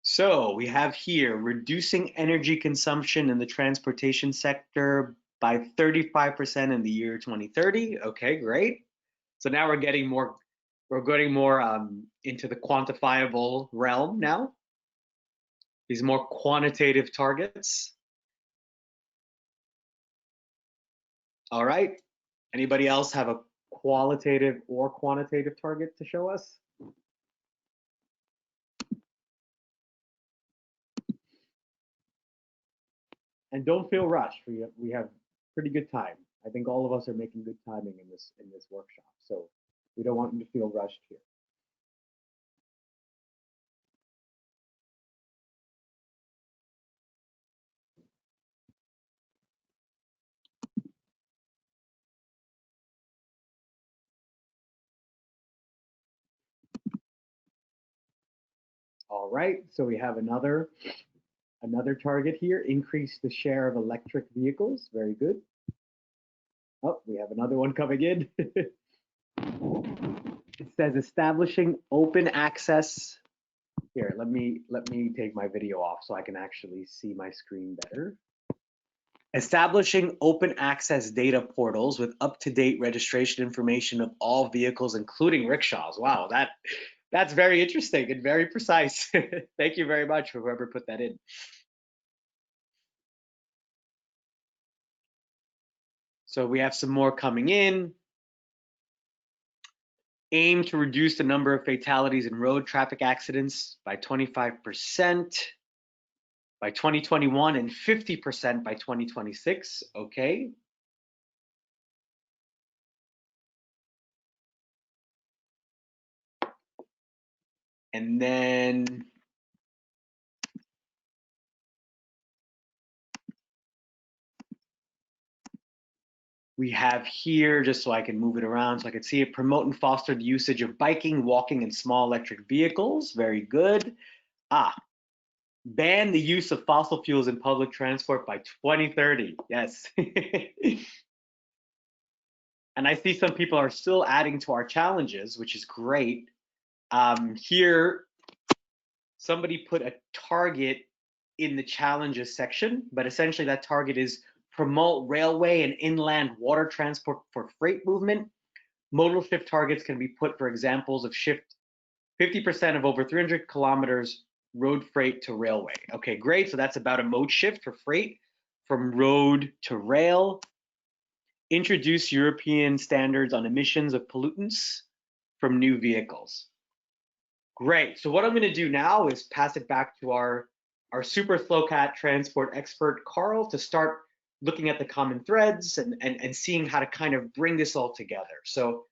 So we have here reducing energy consumption in the transportation sector by 35% in the year 2030. Okay, great. So now we're getting more into the quantifiable realm now. These more quantitative targets. All right. Anybody else have a qualitative or quantitative target to show us? And don't feel rushed. We have pretty good time. I think all of us are making good timing in this workshop. So we don't want you to feel rushed here. All right, so we have another target here, increase the share of electric vehicles. Very good. Oh, we have another one coming in. It says establishing open access. Here, let me take my video off so I can actually see my screen better. Establishing open access data portals with up-to-date registration information of all vehicles, including rickshaws. Wow, that's very interesting and very precise. Thank you very much for whoever put that in. So we have some more coming in. Aim to reduce the number of fatalities in road traffic accidents by 25% by 2021 and 50% by 2026. Okay. And then we have here, just so I can move it around so I can see it, promote and foster the usage of biking, walking, and small electric vehicles. Very good. Ban the use of fossil fuels in public transport by 2030. Yes. And I see some people are still adding to our challenges, which is great. Here, somebody put a target in the challenges section, but essentially that target is promote railway and inland water transport for freight movement. Modal shift targets can be put for examples of shift 50% of over 300 kilometers road freight to railway. Okay, great. So that's about a mode shift for freight from road to rail. Introduce European standards on emissions of pollutants from new vehicles. Great. So what I'm going to do now is pass it back to our super SLOCAT transport expert, Carl, to start looking at the common threads and seeing how to kind of bring this all together. So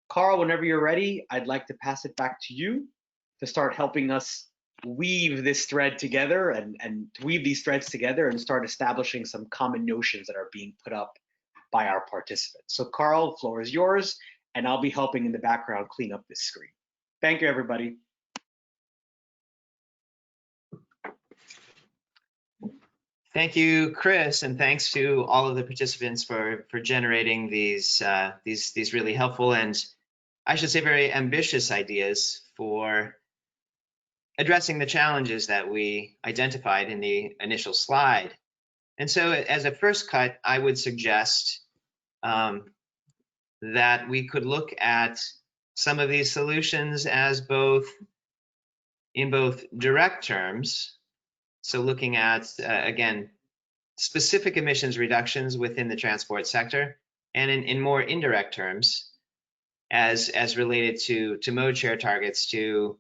Carl, whenever you're ready, I'd like to pass it back to you to start helping us weave this thread together and weave these threads together and start establishing some common notions that are being put up by our participants. So Carl, the floor is yours, and I'll be helping in the background clean up this screen. Thank you, everybody. Thank you, Chris, and thanks to all of the participants for generating these really helpful and, I should say, very ambitious ideas for addressing the challenges that we identified in the initial slide. And so as a first cut, I would suggest that we could look at some of these solutions as in both direct terms, so looking at, again, specific emissions reductions within the transport sector, and in more indirect terms, as related to mode share targets, to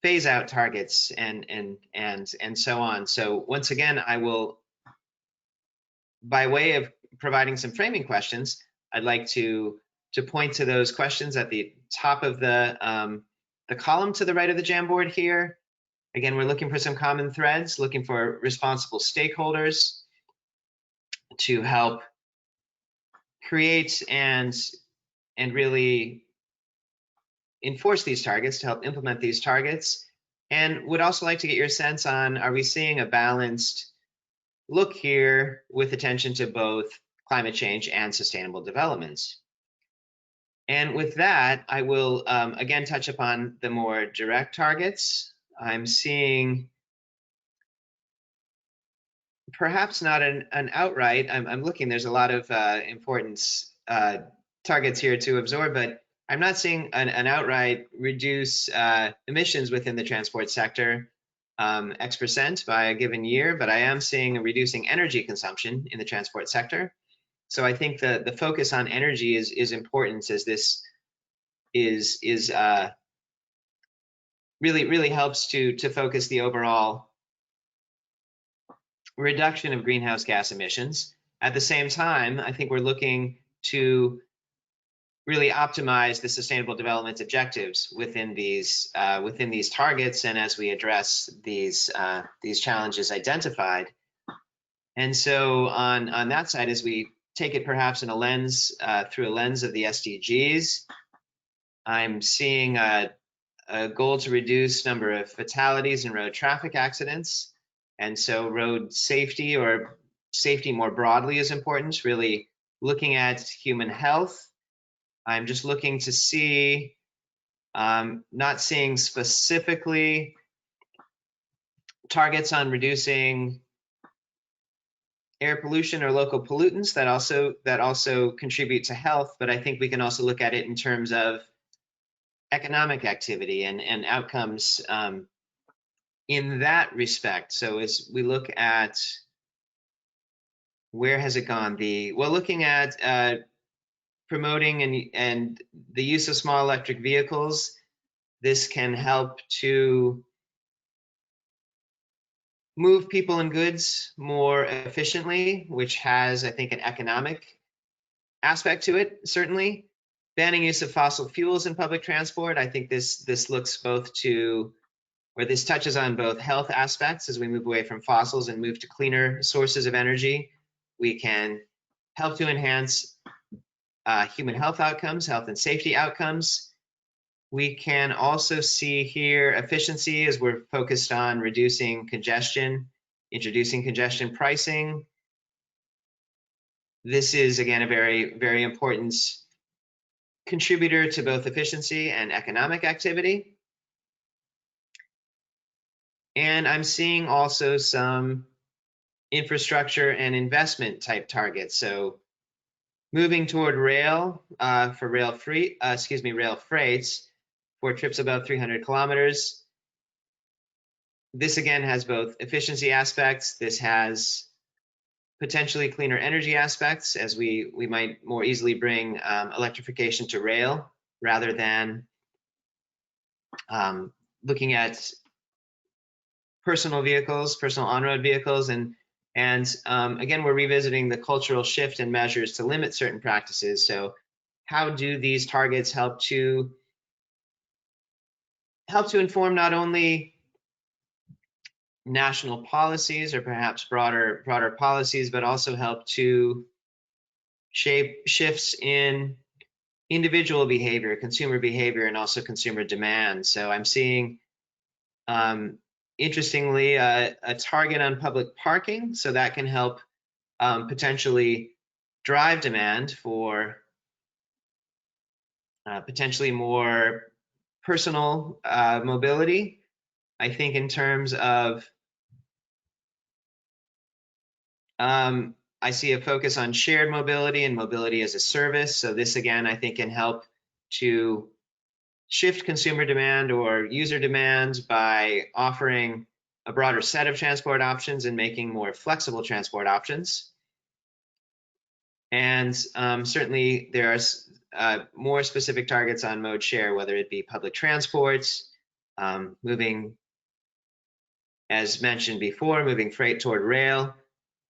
phase out targets, and so on. So once again, I will, by way of providing some framing questions, I'd like to point to those questions at the top of the column to the right of the Jamboard here. Again, we're looking for some common threads, looking for responsible stakeholders to help create and really enforce these targets, to help implement these targets. And would also like to get your sense on, are we seeing a balanced look here with attention to both climate change and sustainable development? And with that, I will again touch upon the more direct targets. I'm seeing perhaps not an outright, I'm looking, there's a lot of importance targets here to absorb, but I'm not seeing an outright reduce emissions within the transport sector X% by a given year, but I am seeing a reducing energy consumption in the transport sector. So I think the focus on energy is important, as this is really helps to focus the overall reduction of greenhouse gas emissions. At the same time, I think we're looking to really optimize the sustainable development objectives within these targets, and as we address these challenges identified. And so on that side, as we take it perhaps in a lens through a lens of the SDGs, I'm seeing a goal to reduce number of fatalities in road traffic accidents. And so road safety, or safety more broadly, is important, really looking at human health. I'm just looking to see, not seeing specifically targets on reducing air pollution or local pollutants that also contribute to health, but I think we can also look at it in terms of economic activity and outcomes in that respect. So as we look at, where has it gone? Looking at promoting and the use of small electric vehicles, this can help to move people and goods more efficiently, which has, I think, an economic aspect to it, certainly. Banning use of fossil fuels in public transport, I think this looks both to, or this touches on both health aspects as we move away from fossils and move to cleaner sources of energy. We can help to enhance human health outcomes, health and safety outcomes. We can also see here efficiency as we're focused on reducing congestion, introducing congestion pricing. This is, again, a very, very important contributor to both efficiency and economic activity. And I'm seeing also some infrastructure and investment type targets. So moving toward rail for rail freights for trips above 300 kilometers. This again has both efficiency aspects. This has potentially cleaner energy aspects, as we might more easily bring electrification to rail rather than looking at personal vehicles, personal on-road vehicles, and again, we're revisiting the cultural shift and measures to limit certain practices. So how do these targets help to inform not only national policies or perhaps broader policies, but also help to shape shifts in individual behavior, consumer behavior, and also consumer demand? So I'm seeing, interestingly, a target on public parking, so that can help potentially drive demand for potentially more personal mobility. I think in terms of, I see a focus on shared mobility and mobility as a service. So this, again, I think can help to shift consumer demand or user demand by offering a broader set of transport options and making more flexible transport options. And certainly there are more specific targets on mode share, whether it be public transports, moving, as mentioned before, moving freight toward rail,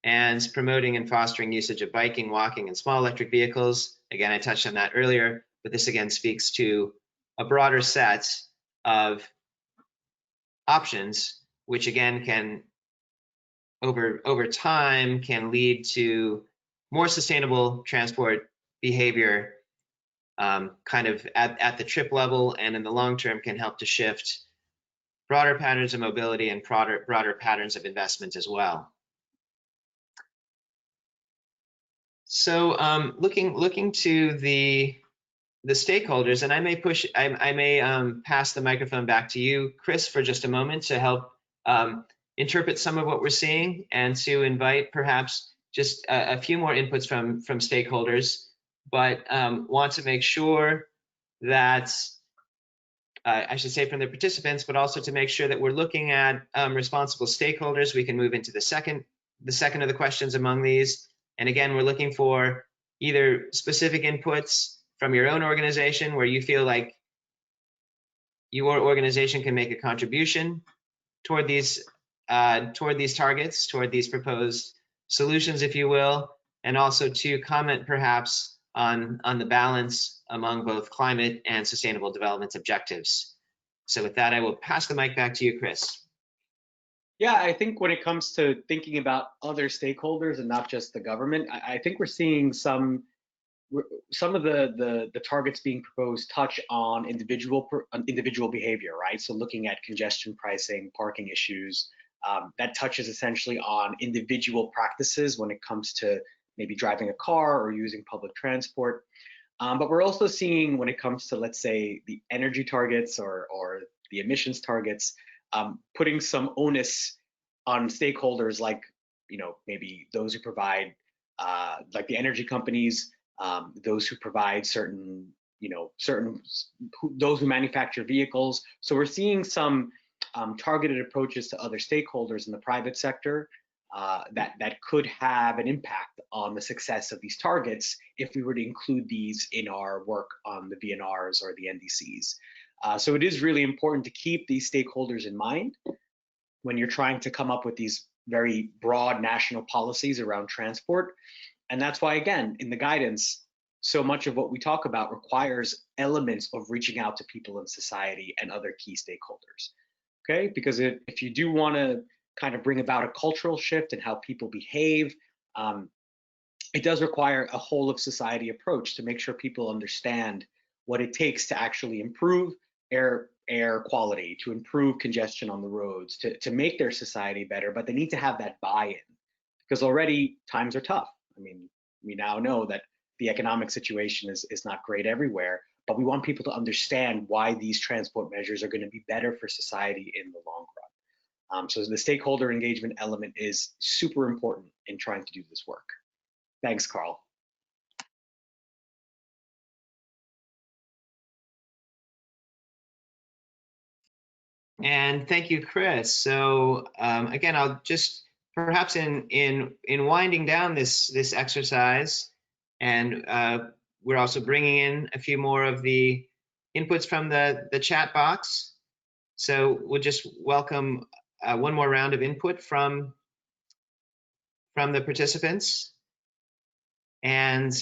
and promoting and fostering usage of biking, walking, and small electric vehicles. Again, I touched on that earlier, but this again speaks to a broader set of options, which again can, over time, can lead to more sustainable transport behavior, kind of at the trip level, and in the long term can help to shift broader patterns of mobility and broader patterns of investment as well. So looking to the stakeholders, and I may pass the microphone back to you, Chris, for just a moment to help interpret some of what we're seeing and to invite perhaps just a few more inputs from stakeholders, but want to make sure that, I should say from the participants, but also to make sure that we're looking at responsible stakeholders. We can move into the second of the questions among these. And again, we're looking for either specific inputs from your own organization where you feel like your organization can make a contribution toward these targets, toward these proposed solutions, if you will, and also to comment perhaps on the balance among both climate and sustainable development objectives. So with that, I will pass the mic back to you, Chris. Yeah, I think when it comes to thinking about other stakeholders and not just the government, I think we're seeing some some of the targets being proposed touch on individual behavior, right? So looking at congestion pricing, parking issues, that touches essentially on individual practices when it comes to maybe driving a car or using public transport. But we're also seeing when it comes to, let's say, the energy targets or the emissions targets, putting some onus on stakeholders like, maybe those who provide, like the energy companies, those who provide those who manufacture vehicles. So we're seeing some targeted approaches to other stakeholders in the private sector that could have an impact on the success of these targets if we were to include these in our work on the VNRs or the NDCs. So it is really important to keep these stakeholders in mind when you're trying to come up with these very broad national policies around transport. And that's why, again, in the guidance, so much of what we talk about requires elements of reaching out to people in society and other key stakeholders, okay? Because if you do want to kind of bring about a cultural shift in how people behave, it does require a whole of society approach to make sure people understand what it takes to actually improve air quality, to improve congestion on the roads, to make their society better, but they need to have that buy-in because already times are tough. I mean, we now know that the economic situation is not great everywhere, but we want people to understand why these transport measures are going to be better for society in the long run. So the stakeholder engagement element is super important in trying to do this work. Thanks, Carl. And thank you, Chris. So again, I'll just perhaps in winding down this exercise, and we're also bringing in a few more of the inputs from the chat box. So we'll just welcome one more round of input from the participants. And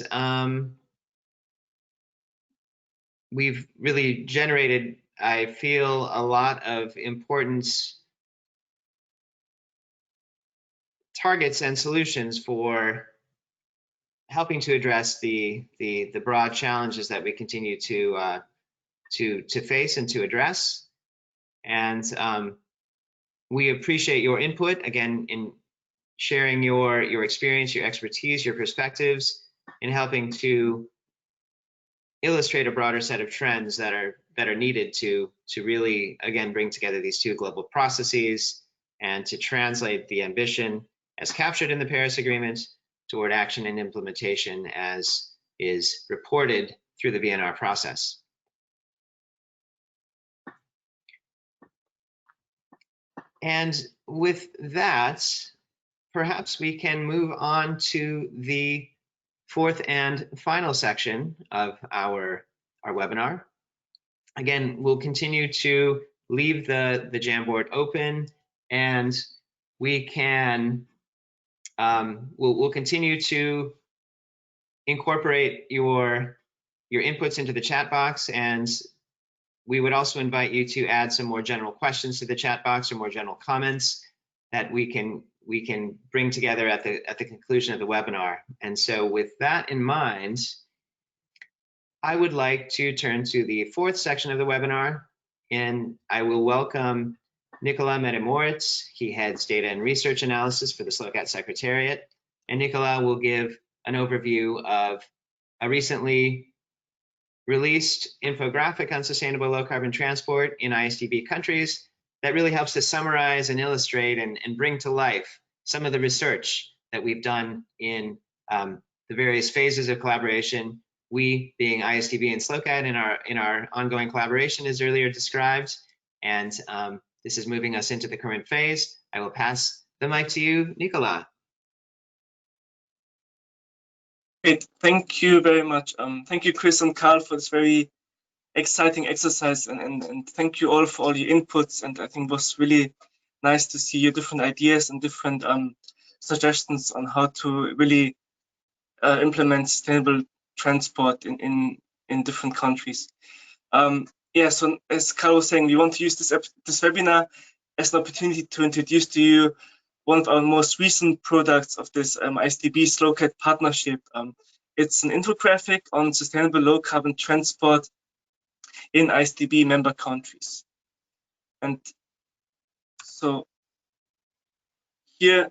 we've really generated, I feel, a lot of important targets and solutions for helping to address the broad challenges that we continue to face and to address. And we appreciate your input, again, in sharing your experience, your expertise, your perspectives, in helping to illustrate a broader set of trends that are needed to really, again, bring together these two global processes and to translate the ambition as captured in the Paris Agreement toward action and implementation as is reported through the VNR process. And with that, perhaps we can move on to the fourth and final section of our webinar. Again, we'll continue to leave the Jamboard open, and we can we'll continue to incorporate your inputs into the chat box, and we would also invite you to add some more general questions to the chat box or more general comments that we can bring together at the conclusion of the webinar. And so with that in mind, I would like to turn to the fourth section of the webinar, and I will welcome Nicolas Metamoritz. He heads data and research analysis for the SLOCAT Secretariat. And Nicolas will give an overview of a recently released infographic on sustainable low carbon transport in ISDB countries that really helps to summarize and illustrate and bring to life some of the research that we've done in the various phases of collaboration, we being ISDB and SLOCAT in our ongoing collaboration as earlier described. And this is moving us into the current phase. I will pass the mic to you, Nicolas. Great, thank you very much. Thank you, Chris and Carl, for this very exciting exercise, and thank you all for all your inputs. And I think it was really nice to see your different ideas and different suggestions on how to really implement sustainable transport in different countries. Yeah, so as Carl was saying, we want to use this webinar as an opportunity to introduce to you one of our most recent products of this ISDB SLOCAT partnership. It's an infographic on sustainable low carbon transport in IsDB member countries. And so here,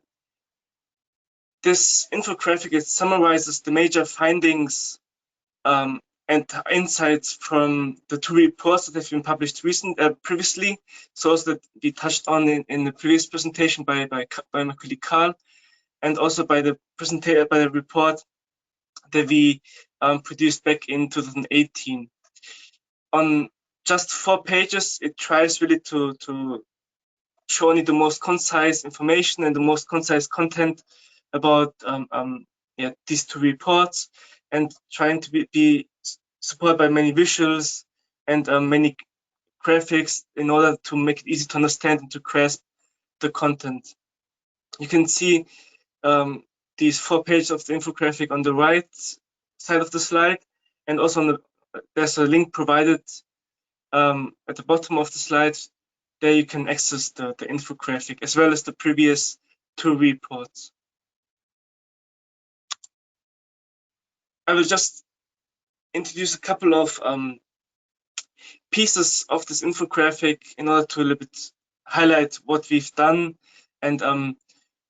this infographic, it summarizes the major findings and insights from the 2 reports that have been published previously, so as that we touched on in the previous presentation by my colleague Carl, and also by the report that we produced back in 2018. On just 4 pages, it tries really to show only the most concise information and the most concise content about these 2 reports, and trying to be supported by many visuals and many graphics in order to make it easy to understand and to grasp the content. You can see these 4 pages of the infographic on the right side of the slide, and also on there's a link provided at the bottom of the slide. There you can access the infographic as well as the previous 2 reports. I will just introduce a couple of pieces of this infographic in order to a little bit highlight what we've done. And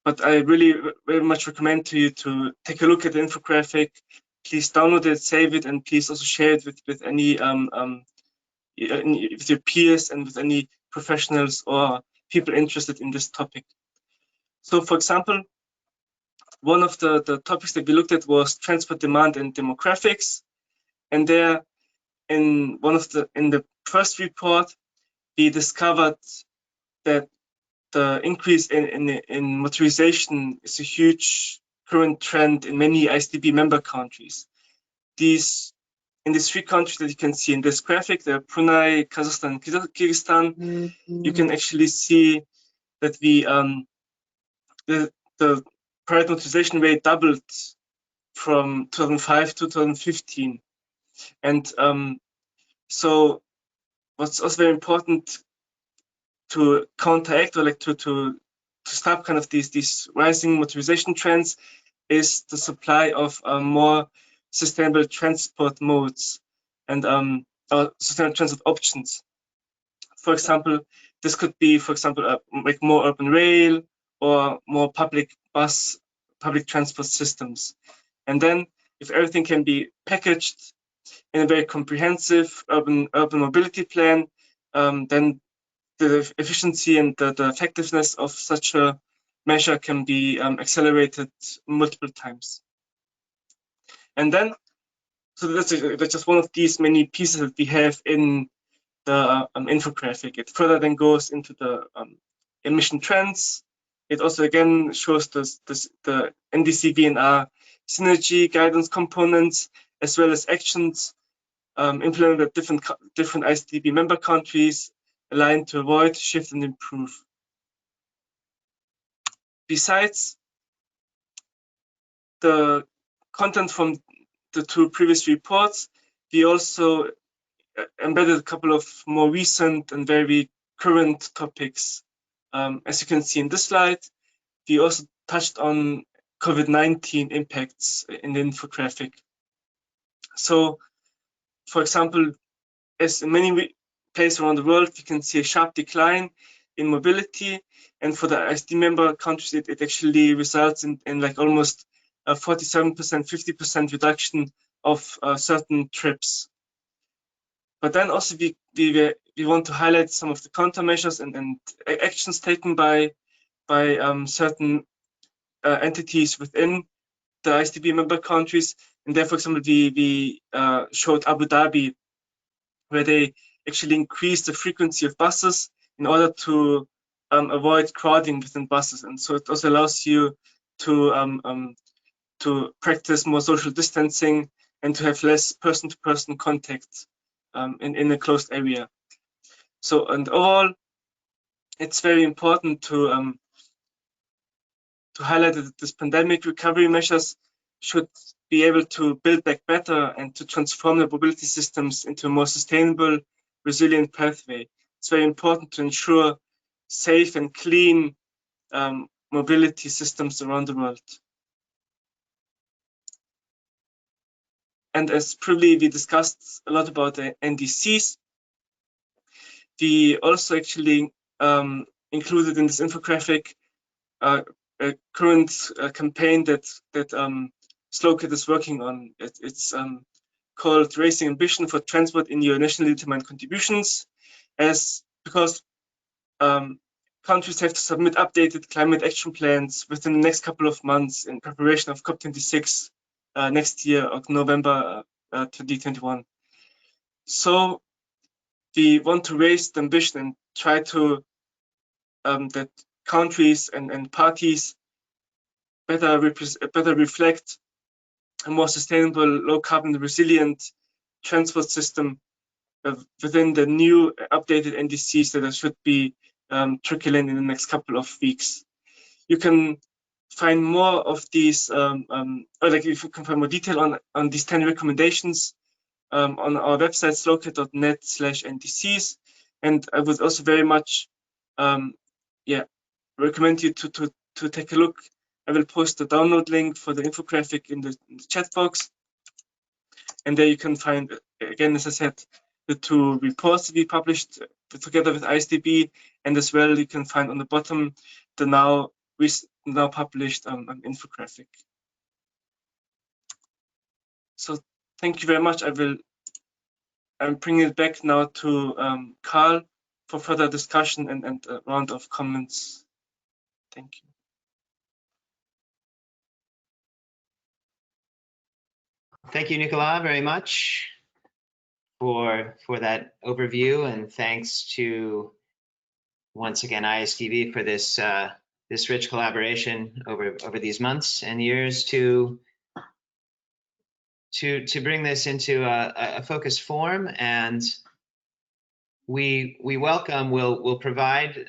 but I really very much recommend to you to take a look at the infographic. Please download it, save it, and please also share it with any with your peers and with any professionals or people interested in this topic. So, for example, one of the topics that we looked at was transport demand and demographics, and there in the first report we discovered that the increase in motorization is a huge current trend in many IsDB member countries. In these 3 countries that you can see in this graphic, the Brunei, Kazakhstan, Kyrgyzstan, you can actually see that the private motorization rate doubled from 2005 to 2015. And so what's also very important to counteract, or like to stop kind of these rising motorization trends, is the supply of more sustainable transport modes and sustainable transport options. For example, this could be, for example, like more urban rail or more public transport systems. And then if everything can be packaged in a very comprehensive urban mobility plan, then the efficiency and the effectiveness of such a measure can be accelerated multiple times. And then, so that's just one of these many pieces that we have in the infographic. It further then goes into the emission trends. It also again shows the NDC VNR synergy guidance components, as well as actions implemented at different IsDB member countries, aligned to avoid, shift, and improve. Besides the content from the 2 previous reports, we also embedded a couple of more recent and very current topics. As you can see in this slide, we also touched on COVID-19 impacts in the infographic. So, for example, as in many places around the world, we can see a sharp decline in mobility, and for the IsD member countries, it actually results in like almost a 47%, 50% reduction of certain trips. But then also we want to highlight some of the countermeasures and actions taken by certain entities within the IsDB member countries. And there, for example, we showed Abu Dhabi, where they actually increased the frequency of buses in order to avoid crowding within buses. And so it also allows you to practice more social distancing and to have less person-to-person contact in a closed area. So, and overall, it's very important to highlight that this pandemic recovery measures should be able to build back better and to transform the mobility systems into a more sustainable, resilient pathway. It's very important to ensure safe and clean mobility systems around the world. And as previously we discussed a lot about the NDCs, we also actually included in this infographic a current campaign that SLOCAT is working on. It's called Raising Ambition for Transport in Your Nationally Determined Contributions, because countries have to submit updated climate action plans within the next couple of months in preparation of COP26 next year, November 2021. So we want to raise the ambition and try to that countries and parties better reflect a more sustainable, low carbon, resilient transport system within the new updated NDCs that should be trickling in the next couple of weeks. You can find more of these, or like you can find more detail on these 10 recommendations on our website, slocat.net/NDCs. And I would also very much recommend you to take a look. I will post the download link for the infographic in the chat box. And there you can find, again, as I said, the 2 reports we published together with IsDB, and as well you can find on the bottom the now published infographic. So thank you very much. I'm bringing it back now to Carl for further discussion and a round of comments. Thank you. Thank you, Nicolas, very much for that overview, and thanks to once again IsDB for this this rich collaboration over these months and years to bring this into a focused form. And we welcome, we'll provide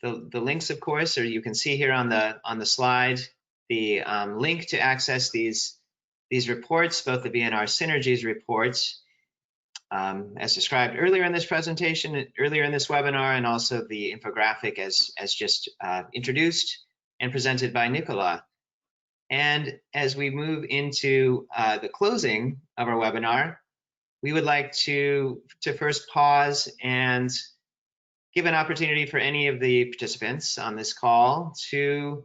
the links, of course, or you can see here on the slide the link to access these reports, both the VNR Synergies reports, as described earlier in this presentation, earlier in this webinar, and also the infographic as just introduced and presented by Nicolas. And as we move into the closing of our webinar, we would like to first pause and give an opportunity for any of the participants on this call to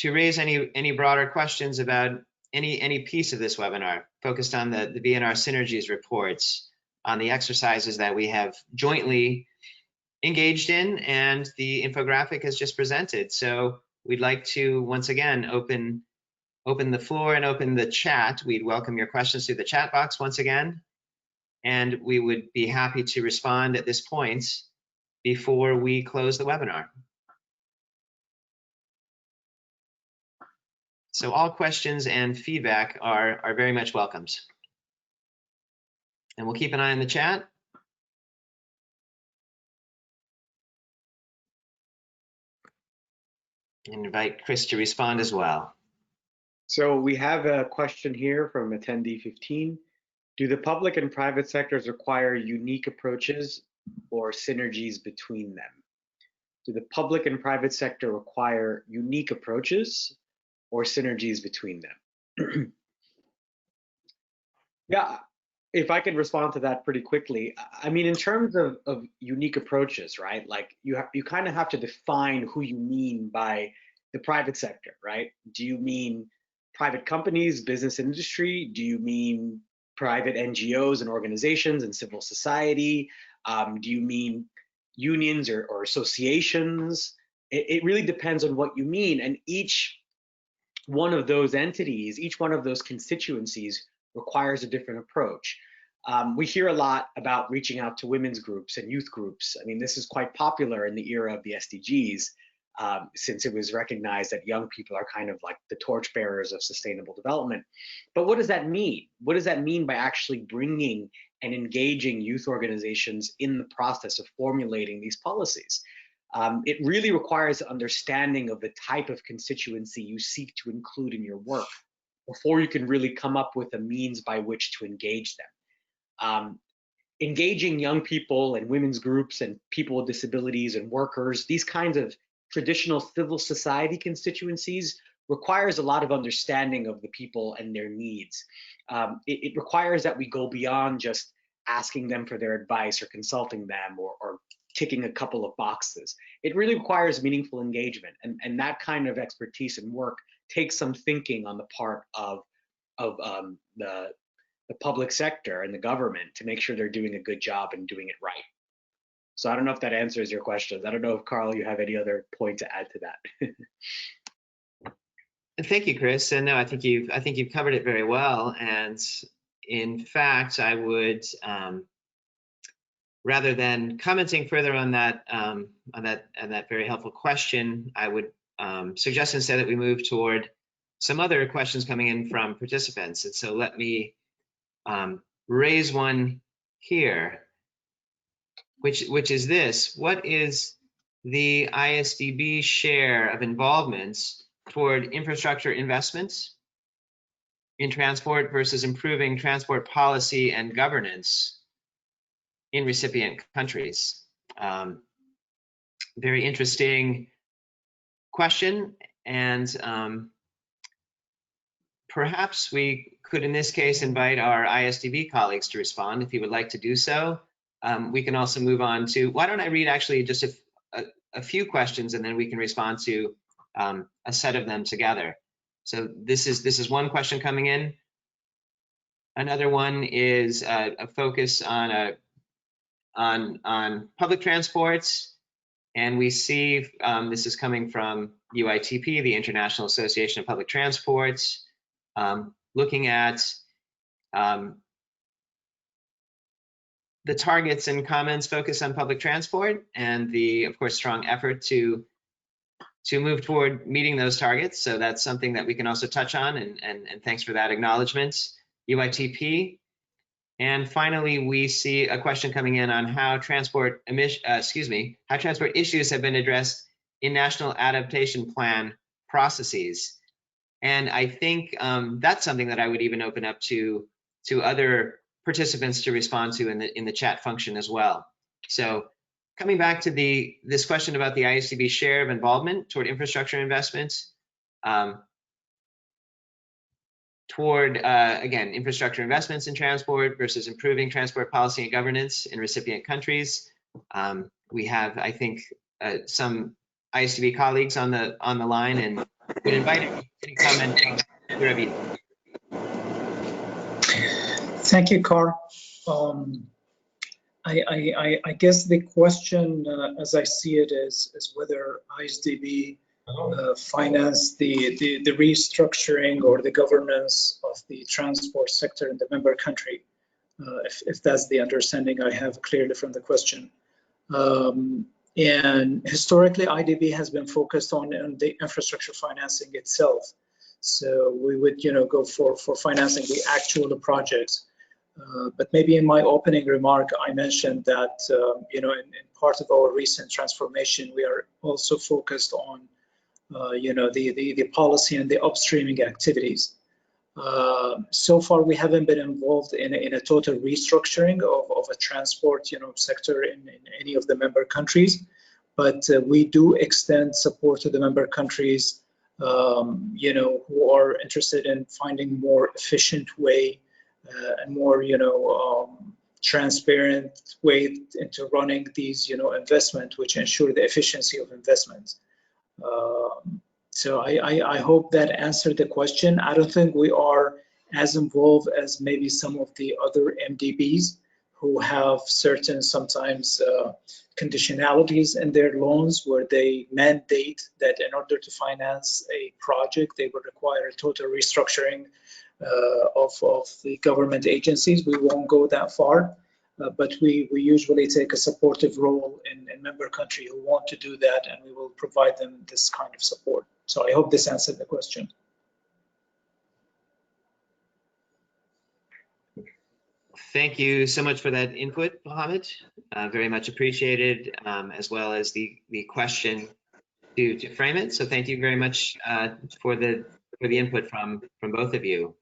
raise any broader questions about any piece of this webinar focused on the VNR Synergies reports, on the exercises that we have jointly engaged in, and the infographic has just presented. So we'd like to once again open the floor and open the chat. We'd welcome your questions through the chat box once again, and we would be happy to respond at this point before we close the webinar. So all questions and feedback are very much welcomed. And we'll keep an eye on the chat. And invite Chris to respond as well. So we have a question here from attendee 15. Do the public and private sectors require unique approaches or synergies between them? Do the public and private sector require unique approaches or synergies between them? Yeah, if I could respond to that pretty quickly. I mean, in terms of unique approaches, right? Like you kind of have to define who you mean by the private sector, right? Do you mean private companies, business industry? Do you mean private NGOs and organizations and civil society? Do you mean unions or associations? It really depends on what you mean. And each one of those entities, each one of those constituencies requires a different approach. We hear a lot about reaching out to women's groups and youth groups. I mean, this is quite popular in the era of the SDGs, since it was recognized that young people are kind of like the torchbearers of sustainable development. But what does that mean? What does that mean by actually bringing and engaging youth organizations in the process of formulating these policies? It really requires understanding of the type of constituency you seek to include in your work before you can really come up with a means by which to engage them. Engaging young people and women's groups and people with disabilities and workers, these kinds of traditional civil society constituencies requires a lot of understanding of the people and their needs. It requires that we go beyond just asking them for their advice or consulting them or ticking a couple of boxes. It really requires meaningful engagement, and that kind of expertise and work takes some thinking on the part of the public sector and the government to make sure they're doing a good job and doing it right. So I don't know if that answers your questions. I don't know if, Carl, you have any other point to add to that. Thank you, Chris. And no, I think you've covered it very well. And in fact, I would, rather than commenting further on that very helpful question, I would suggest instead that we move toward some other questions coming in from participants. And so let me raise one here, which is this: what is the ISDB share of involvements toward infrastructure investments in transport versus improving transport policy and governance in recipient countries? Very interesting question, and perhaps we could in this case invite our ISDB colleagues to respond if you would like to do so. We can also move on to, why don't I read actually just a few questions and then we can respond to a set of them together. So this is one question coming in. Another one is a focus on public transports, and we see this is coming from UITP, the International Association of Public Transports, looking at the targets and comments focus on public transport and the, of course, strong effort to move toward meeting those targets. So that's something that we can also touch on, and thanks for that acknowledgement, UITP. And finally, we see a question coming in on how transport issues have been addressed in national adaptation plan processes. And I think that's something that I would even open up to other participants to respond to in the chat function as well. So coming back to this question about the ISDB share of involvement toward infrastructure investments, toward, again, infrastructure investments in transport versus improving transport policy and governance in recipient countries. We have, I think, some ISDB colleagues on the line, and would invite any comment from wherever you. Thank you, Carl. I guess the question, as I see it, is whether ISDB finance the restructuring or the governance of the transport sector in the member country. If that's the understanding I have clearly from the question. And historically, IDB has been focused on the infrastructure financing itself. So we would, go for financing the actual projects. But maybe in my opening remark, I mentioned that, in part of our recent transformation, we are also focused on, the policy and the upstreaming activities. So far, we haven't been involved in a total restructuring of a transport, sector in any of the member countries, but we do extend support to the member countries, who are interested in finding more efficient way and more, transparent way into running these, investments, which ensure the efficiency of investments. So I hope that answered the question. I don't think we are as involved as maybe some of the other MDBs who have certain sometimes conditionalities in their loans where they mandate that in order to finance a project, they would require a total restructuring of the government agencies. We won't go that far, but we usually take a supportive role in member country who want to do that, and we will provide them this kind of support. So I hope this answered the question. Thank you so much for that input, Mohammed. Very much appreciated, as well as the question to frame it. So thank you very much for the input from both of you.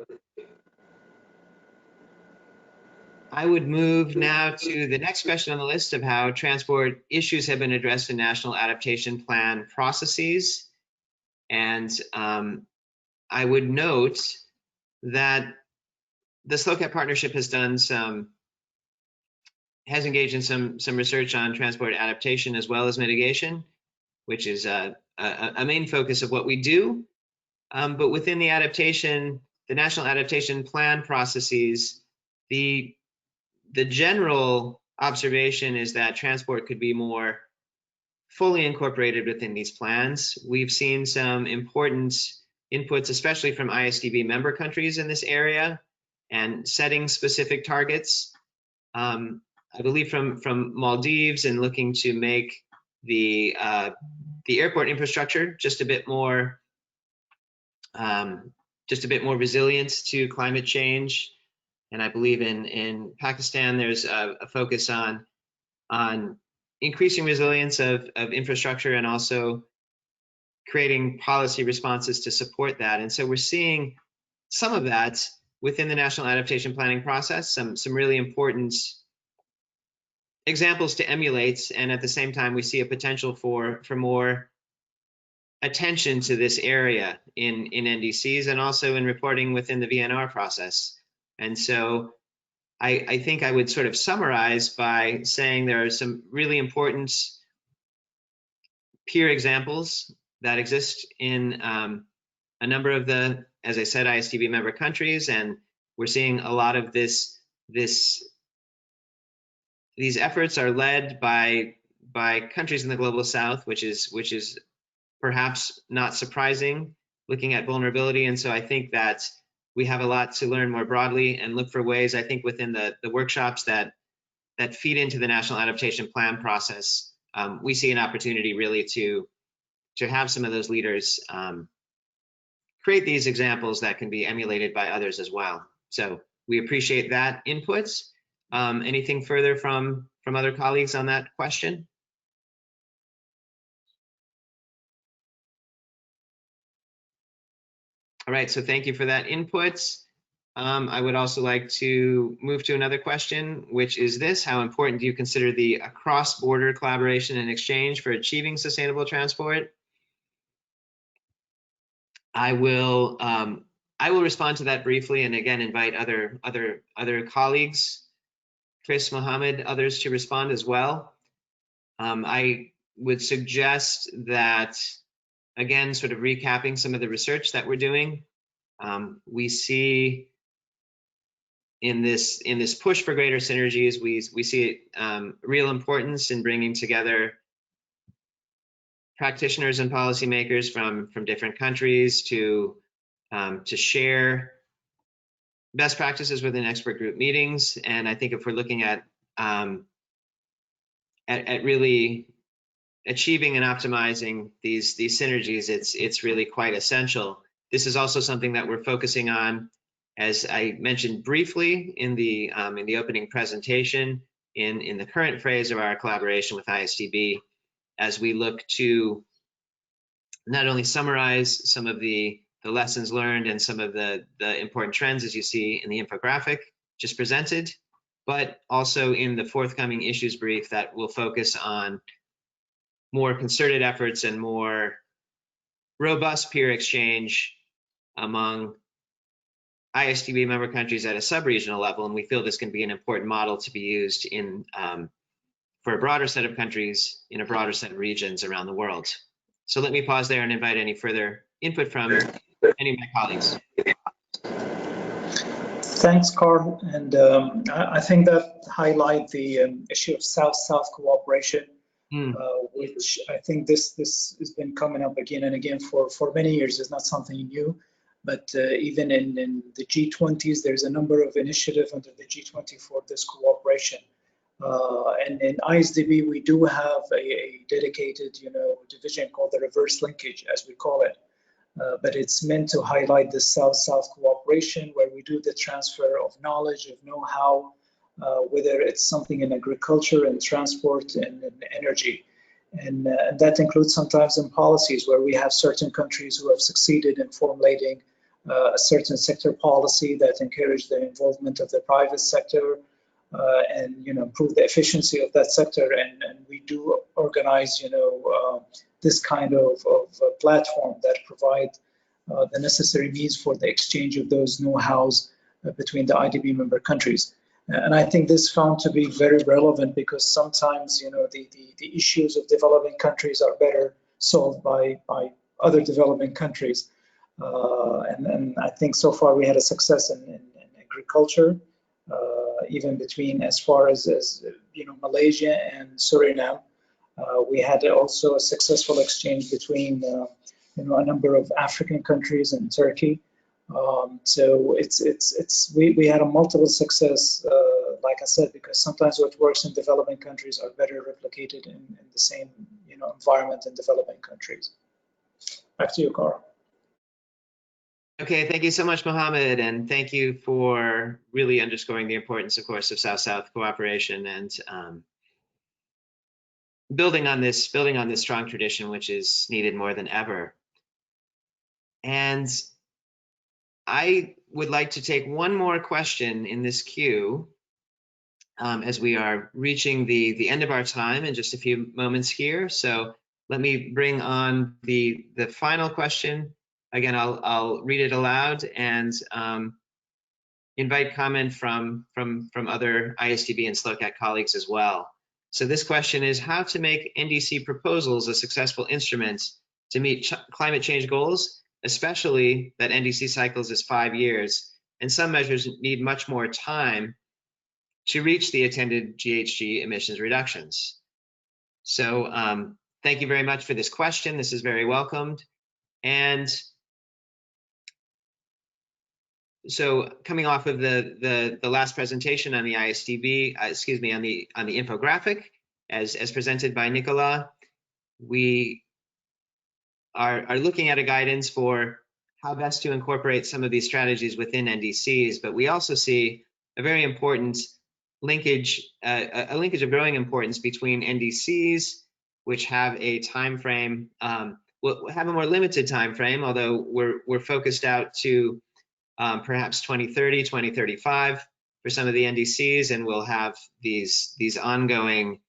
I would move now to the next question on the list of how transport issues have been addressed in national adaptation plan processes. And I would note that the SLOCAT Partnership has engaged in some research on transport adaptation as well as mitigation, which is a main focus of what we do. But within the adaptation, the National Adaptation Plan processes, the general observation is that transport could be more fully incorporated within these plans. We've seen some important inputs, especially from ISDB member countries in this area, and setting specific targets. I believe from Maldives, and looking to make the airport infrastructure just a bit more resilient to climate change. And I believe in Pakistan, there's a focus on increasing resilience of infrastructure and also creating policy responses to support that. And so we're seeing some of that within the National Adaptation Planning process, some really important examples to emulate. And at the same time, we see a potential for more attention to this area in NDCs and also in reporting within the VNR process. And so I think I would sort of summarize by saying there are some really important peer examples that exist in a number of the, as I said, ISDB member countries, and we're seeing a lot of these efforts are led by countries in the global south, which is perhaps not surprising looking at vulnerability. And so I think that we have a lot to learn more broadly and look for ways, I think, within the workshops that feed into the National Adaptation Plan process. We see an opportunity really to have some of those leaders create these examples that can be emulated by others as well. So we appreciate that input. Anything further from other colleagues on that question? All right, so thank you for that input. I would also like to move to another question, which is this: how important do you consider the cross-border collaboration and exchange for achieving sustainable transport? I will respond to that briefly, and again invite other colleagues, Chris, Mohammed, others to respond as well. I would suggest that, again, sort of recapping some of the research that we're doing, we see in this push for greater synergies, we see real importance in bringing together practitioners and policymakers from different countries to share best practices within expert group meetings. And I think if we're looking at really achieving and optimizing these synergies, it's really quite essential. This is also something that we're focusing on, as I mentioned briefly in the opening presentation, in the current phase of our collaboration with ISDB, as we look to not only summarize some of the lessons learned and some of the important trends, as you see in the infographic just presented, but also in the forthcoming issues brief that will focus on more concerted efforts and more robust peer exchange among ISDB member countries at a sub-regional level. And we feel this can be an important model to be used for a broader set of countries in a broader set of regions around the world. So let me pause there and invite any further input from any of my colleagues. Thanks, Carl. And I think that highlight the issue of South-South cooperation, which I think this has been coming up again and again for many years. It's not something new, but even in the G20s, there's a number of initiatives under the G20 for this cooperation. And in ISDB, we do have a dedicated, division called the reverse linkage, as we call it. But it's meant to highlight the South-South cooperation, where we do the transfer of knowledge, of know-how, whether it's something in agriculture and transport and energy. And that includes sometimes in policies, where we have certain countries who have succeeded in formulating a certain sector policy that encourage the involvement of the private sector, and improve the efficiency of that sector, and we do organize this kind of platform that provide the necessary means for the exchange of those know-hows between the IDB member countries. And I think this found to be very relevant because sometimes, the issues of developing countries are better solved by other developing countries. And I think so far we had a success in agriculture, even between as far as Malaysia and Suriname. We had also a successful exchange between a number of African countries and Turkey. So we had a multiple success, like I said, because sometimes what works in developing countries are better replicated in the same environment in developing countries. Back to you, Carl. Okay, thank you so much, Mohammed, and thank you for really underscoring the importance, of course, of South-South cooperation and building on this strong tradition, which is needed more than ever. And I would like to take one more question in this queue as we are reaching the end of our time in just a few moments here. So let me bring on the final question. Again, I'll read it aloud and invite comment from other ISDB and SLOCAT colleagues as well. So this question is how to make NDC proposals a successful instrument to meet climate change goals, especially that NDC cycles is 5 years, and some measures need much more time to reach the intended GHG emissions reductions. So thank you very much for this question. This is very welcomed. And so coming off of the last presentation on the ISDB, on the infographic, as presented by Nicola, we are looking at a guidance for how best to incorporate some of these strategies within NDCs, but we also see a very important linkage, a linkage of growing importance between NDCs, which have a time frame, will have a more limited time frame, although we're focused out to perhaps 2030, 2035 for some of the NDCs, and we'll have these ongoing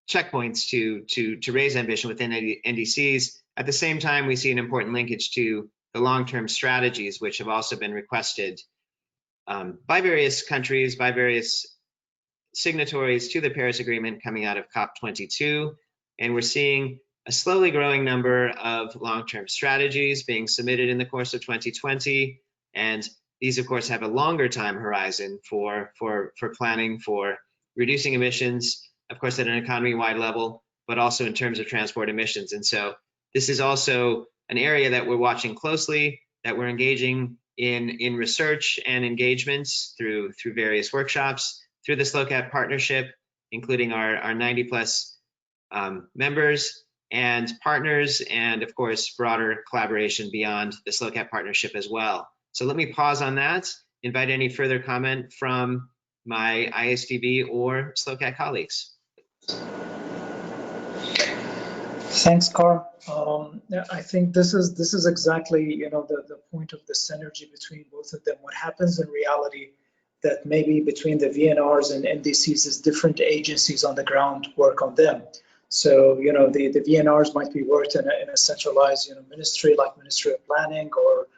checkpoints to raise ambition within NDCs. At the same time, we see an important linkage to the long-term strategies, which have also been requested by various countries, by various signatories to the Paris Agreement coming out of COP22. And we're seeing a slowly growing number of long-term strategies being submitted in the course of 2020. And these, of course, have a longer time horizon for planning for reducing emissions, of course, at an economy-wide level, but also in terms of transport emissions. And so this is also an area that we're watching closely, that we're engaging in research and engagements through various workshops, through the SLOCAT Partnership, including our 90+ members and partners, and of course, broader collaboration beyond the SLOCAT Partnership as well. So let me pause on that, invite any further comment from my ISDB or SLOCAT colleagues. Thanks, Carl. I think this is exactly the point of the synergy between both of them. What happens in reality that maybe between the VNRs and NDCs is different agencies on the ground work on them. So the VNRs might be worked in a centralized ministry like Ministry of Planning, or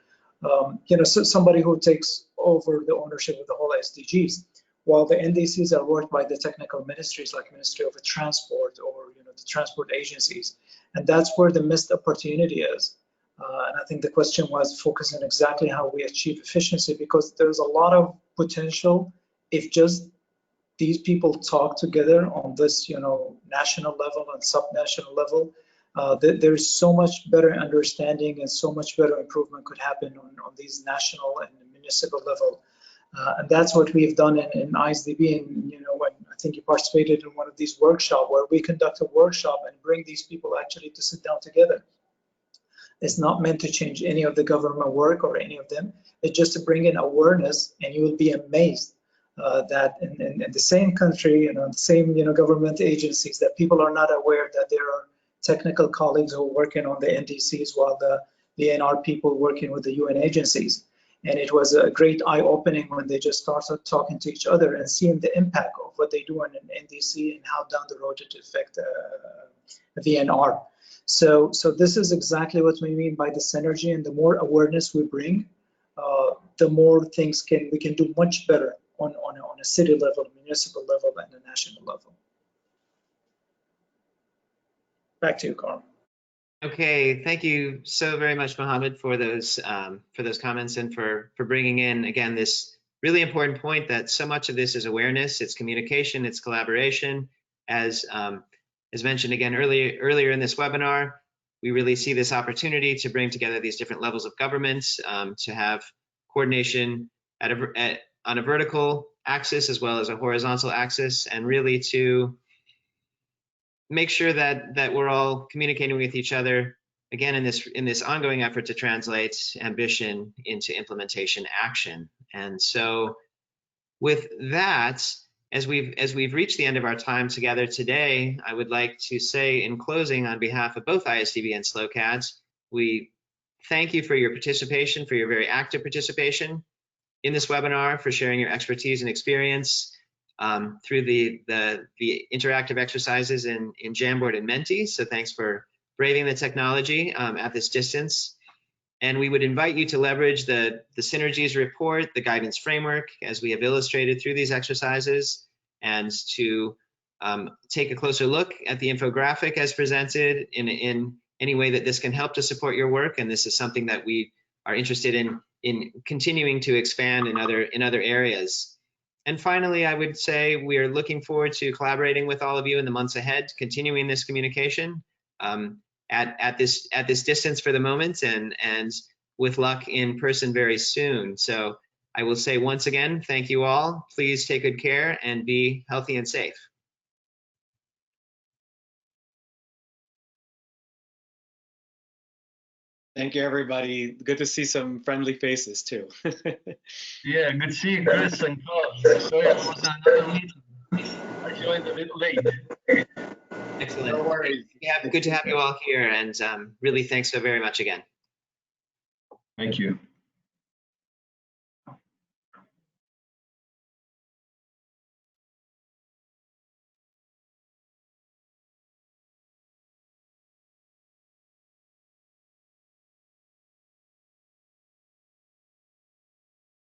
somebody who takes over the ownership of the whole SDGs, while the NDCs are worked by the technical ministries like Ministry of Transport or the transport agencies, and that's where the missed opportunity is. And I think the question was focused on exactly how we achieve efficiency, because there's a lot of potential if just these people talk together on this national level and subnational level. There's so much better understanding and so much better improvement could happen on these national and municipal level. And that's what we've done in ISDB. And when I think you participated in one of these workshops where we conduct a workshop and bring these people actually to sit down together. It's not meant to change any of the government work or any of them. It's just to bring in awareness, and you will be amazed that in the same country, the same government agencies, that people are not aware that there are technical colleagues who are working on the NDCs while the VNR people working with the UN agencies. And it was a great eye-opening when they just started talking to each other and seeing the impact of what they do on an NDC and how down the road it affects a VNR. So this is exactly what we mean by the synergy, and the more awareness we bring, the more things we can do much better on a city level, municipal level, and a national level. Back to you, Carl. Okay, thank you so very much, Mohammed, for those comments and for bringing in again this really important point that so much of this is awareness, it's communication, it's collaboration. As mentioned again earlier in this webinar, we really see this opportunity to bring together these different levels of governments to have coordination on a vertical axis as well as a horizontal axis, and really to make sure that we're all communicating with each other again in this ongoing effort to translate ambition into implementation action. And so with that, as we've reached the end of our time together today, I would like to say in closing, on behalf of both ISDB and SLOCAT, we thank you for your participation, for your very active participation in this webinar, for sharing your expertise and experience through the interactive exercises in Jamboard and Menti. So thanks for braving the technology at this distance. And we would invite you to leverage the Synergies report, the guidance framework, as we have illustrated through these exercises, and to take a closer look at the infographic as presented in any way that this can help to support your work. And this is something that we are interested in continuing to expand in other areas. And finally, I would say we are looking forward to collaborating with all of you in the months ahead, continuing this communication at this distance for the moment, and with luck in person very soon. So I will say once again, thank you all. Please take good care and be healthy and safe. Thank you, everybody. Good to see some friendly faces too. Yeah, good to see you, Chris and Carl. Sorry, I was on another meeting. I joined a bit late. Excellent. No worries. Good to have you all here, and really thanks so very much again. Thank you.